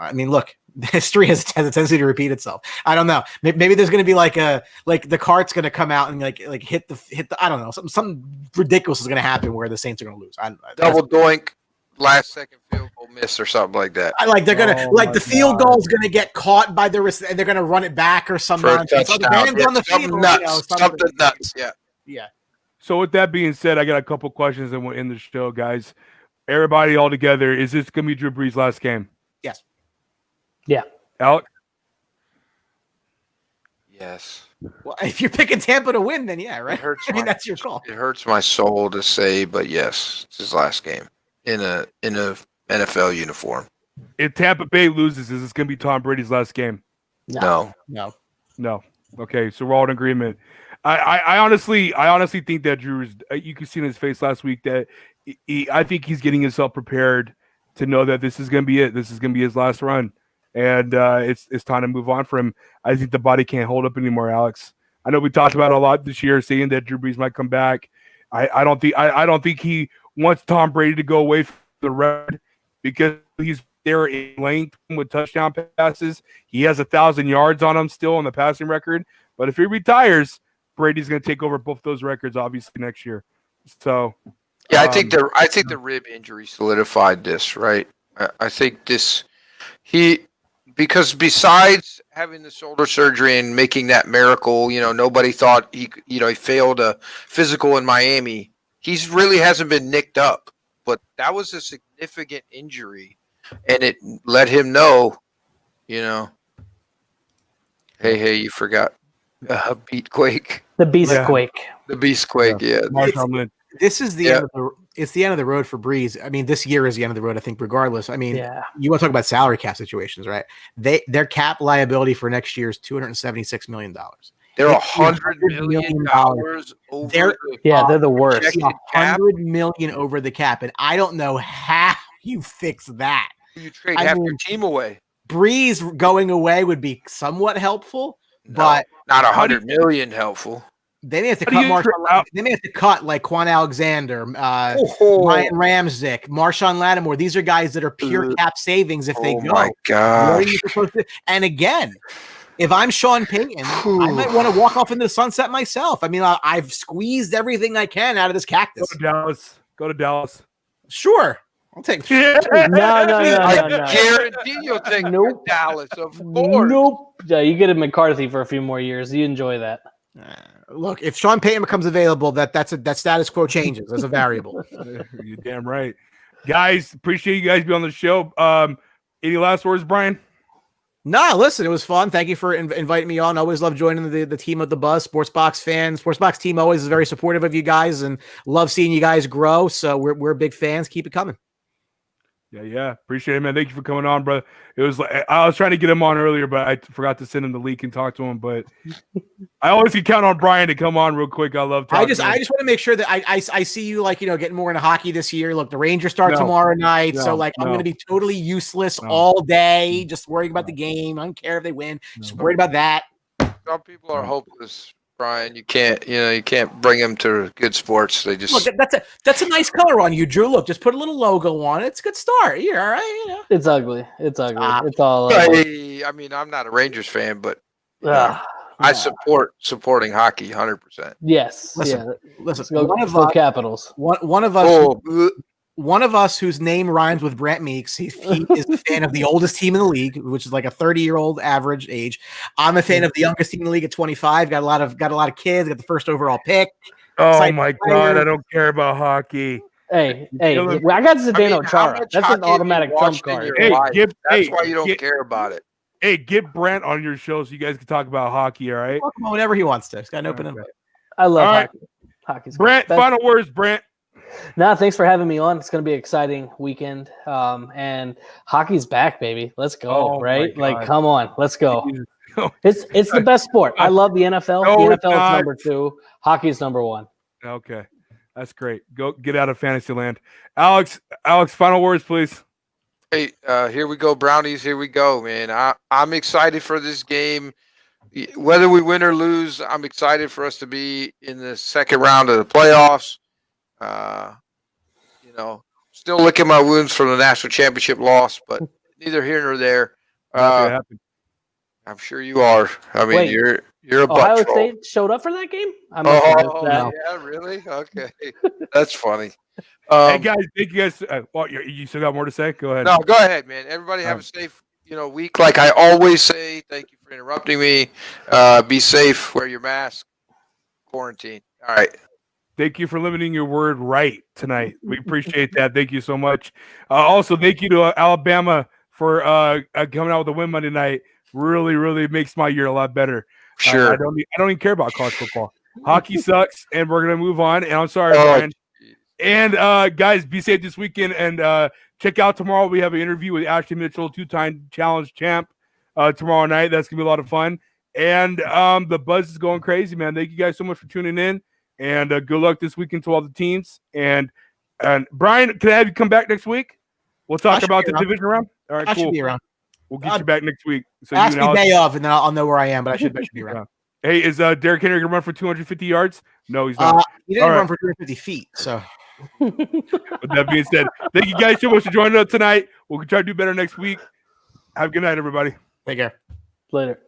I mean, look, history has a tendency to repeat itself. I don't know. Maybe there's going to be like the cart's going to come out and like hit the I don't know. Something ridiculous is going to happen where the Saints are going to lose. Double doink, last second field goal miss or something like that. They're going to the field goal is going to get caught by the and they're going to run it back or something. On the field, something nuts. Yeah. So with that being said, I got a couple questions and we'll end the show, guys. Everybody all together, is this going to be Drew Brees' last game? Yes. Yeah. Alex? Yes. Well, if you're picking Tampa to win, then yeah, right? That's your call. It hurts my soul to say, but yes, it's his last game in a NFL uniform. If Tampa Bay loses, is this going to be Tom Brady's last game? No. Okay, so we're all in agreement. I honestly think that Drew's. You could see in his face last week that I think he's getting himself prepared to know that this is going to be it. This is going to be his last run. And it's time to move on for him. I think the body can't hold up anymore, Alex. I know we talked about it a lot this year, saying that Drew Brees might come back. I don't think he wants Tom Brady to go away from the red because he's there in length with touchdown passes. He has 1,000 yards on him still on the passing record. But if he retires, Brady's going to take over both those records obviously next year. So yeah, I think the rib injury solidified this, right? I think because besides having the shoulder surgery and making that miracle, nobody thought he failed a physical in Miami. He's really hasn't been nicked up, but that was a significant injury, and it let him know, hey, you forgot Beatquake, The Beast Yeah. Quake. the Beastquake, yeah. Marshawn Lynch. This is the Yeah. end of the. It's the end of the road for Breeze. I mean, this year is the end of the road. I think, regardless. I mean, Yeah. you want to talk about salary cap situations, right? Their cap liability for next year is $276 million. They're It's $100 million over. They're- the Yeah, they're the worst. projected cap. $100 million over the cap, and I don't know how you fix that. You trade I half mean, your team away. Breeze going away would be somewhat helpful, No, but not How do 100 million helpful. they may have to How do cut you Marshawn. out- They may have to cut like Quan Alexander, Oh, Ryan Ramczyk, Marshawn Lattimore. These are guys that are pure cap savings if they oh go. my What God. are you supposed to? And again, if I'm Sean Payton, I might want to walk off into the sunset myself. I mean, I've squeezed everything I can out of this Go cactus. to Dallas. Go to Dallas. Sure, I'll take. No, no, I no. guarantee you'll take Nope. Dallas, of course. Nope. Yeah, you get a McCarthy for a few more years. You enjoy that. Look, if Sean Payton becomes available, that status quo changes as a variable. You're damn right. Guys, appreciate you guys being on the show. Any last words, Brian? No, listen, it was fun. Thank you for inviting me on. Always love joining the team of the Buzz. Sportsbox fans. Sportsbox team always is very supportive of you guys and love seeing you guys grow. So we're big fans. Keep it coming. Yeah. Appreciate it, man. Thank you for coming on, bro. It was like I was trying to get him on earlier, but I forgot to send him the link and talk to him. But I always can count on Brian to come on real quick. I love talking. I just want to make sure that I see you getting more into hockey this year. Look, the Rangers start No. tomorrow night, so No. I'm going to be totally useless No. all day, just worrying about the game. I don't care if they win. Just worried about that. Some people are hopeless, Brian. You can't bring them to good sports. They just Look, that's a nice color on you, Drew. Look, just put a little logo on it. It's a good start. You're all right. It's ugly. It's ugly. Stop. It's all. I mean, I'm not a Rangers fan, but Ah, I yeah. supporting hocky 100%. Yes. Listen, yeah. Listen, Let's go Capitals. one of us. Oh, One of us whose name rhymes with Brant Meeks, he is a fan of the oldest team in the league, which is like a 30-year-old average age. I'm a fan of the youngest team in the league at 25. Got a lot of kids. Got the first overall pick. Oh Excited my player. God, I don't care about hockey. Hey, killing I got Zdeno I mean, how Chara. much That's hockey an have you automatic watched trump in your card. Hey, life? That's hey, why you don't get- care about it. Hey, get Brent on your show so you guys can talk about hockey. All right, Welcome on whenever he wants to. He's got an open invite. I love All right. hockey. Hockey's good. Brent. That's- Final words, Brent. No, thanks for having me on. It's going to be an exciting weekend. And hockey's back, baby. Let's go, Oh, my right? God. Like, come on, let's go. Oh. It's the best sport. I love the NFL. No, The it's NFL is not. number 2. Hockey's number 1. Okay, that's great. Go get out of fantasy land, Alex. Final words, please. Hey, here we go, Brownies. Here we go, man. I'm excited for this game. Whether we win or lose, I'm excited for us to be in the second round of the playoffs. Still licking my wounds from the national championship loss, but neither here nor there. Happy to happen. I'm sure you are. I mean, Wait. you're a Ohio butt troll. State showed up for that game? I must have missed Oh, that. yeah, really? Okay, that's funny. Hey guys, thank you guys. You still got more to say? Go ahead. No, go ahead, man. Everybody have a safe, week. Like I always say, thank you for interrupting me. Be safe. Wear your mask. Quarantine. All right. Thank you for limiting your word right tonight. We appreciate that. Thank you so much. Also, thank you to Alabama for coming out with a win Monday night. Really, really makes my year a lot better. Sure. I don't even care about college football. Hockey sucks, and we're gonna move on. And I'm sorry, Oh, Brian. And guys, be safe this weekend. And check out tomorrow. We have an interview with Ashley Mitchell, 2-time challenge champ. Tomorrow night. That's gonna be a lot of fun. And the buzz is going crazy, man. Thank you guys so much for tuning in. And good luck this weekend to all the teams. And Brian, can I have you come back next week? We'll talk about the division round. All right, I cool. should be around. We'll get you back next week. So Ask you me and Alex- day of, and then I'll know where I am. But I should be around. Hey, is Derrick Henry gonna run for 250 yards? No, he's not. He didn't All right. run for 250 feet, so With that being said, thank you guys so much for joining us tonight. We'll try to do better next week. Have a good night, everybody. take care. Later.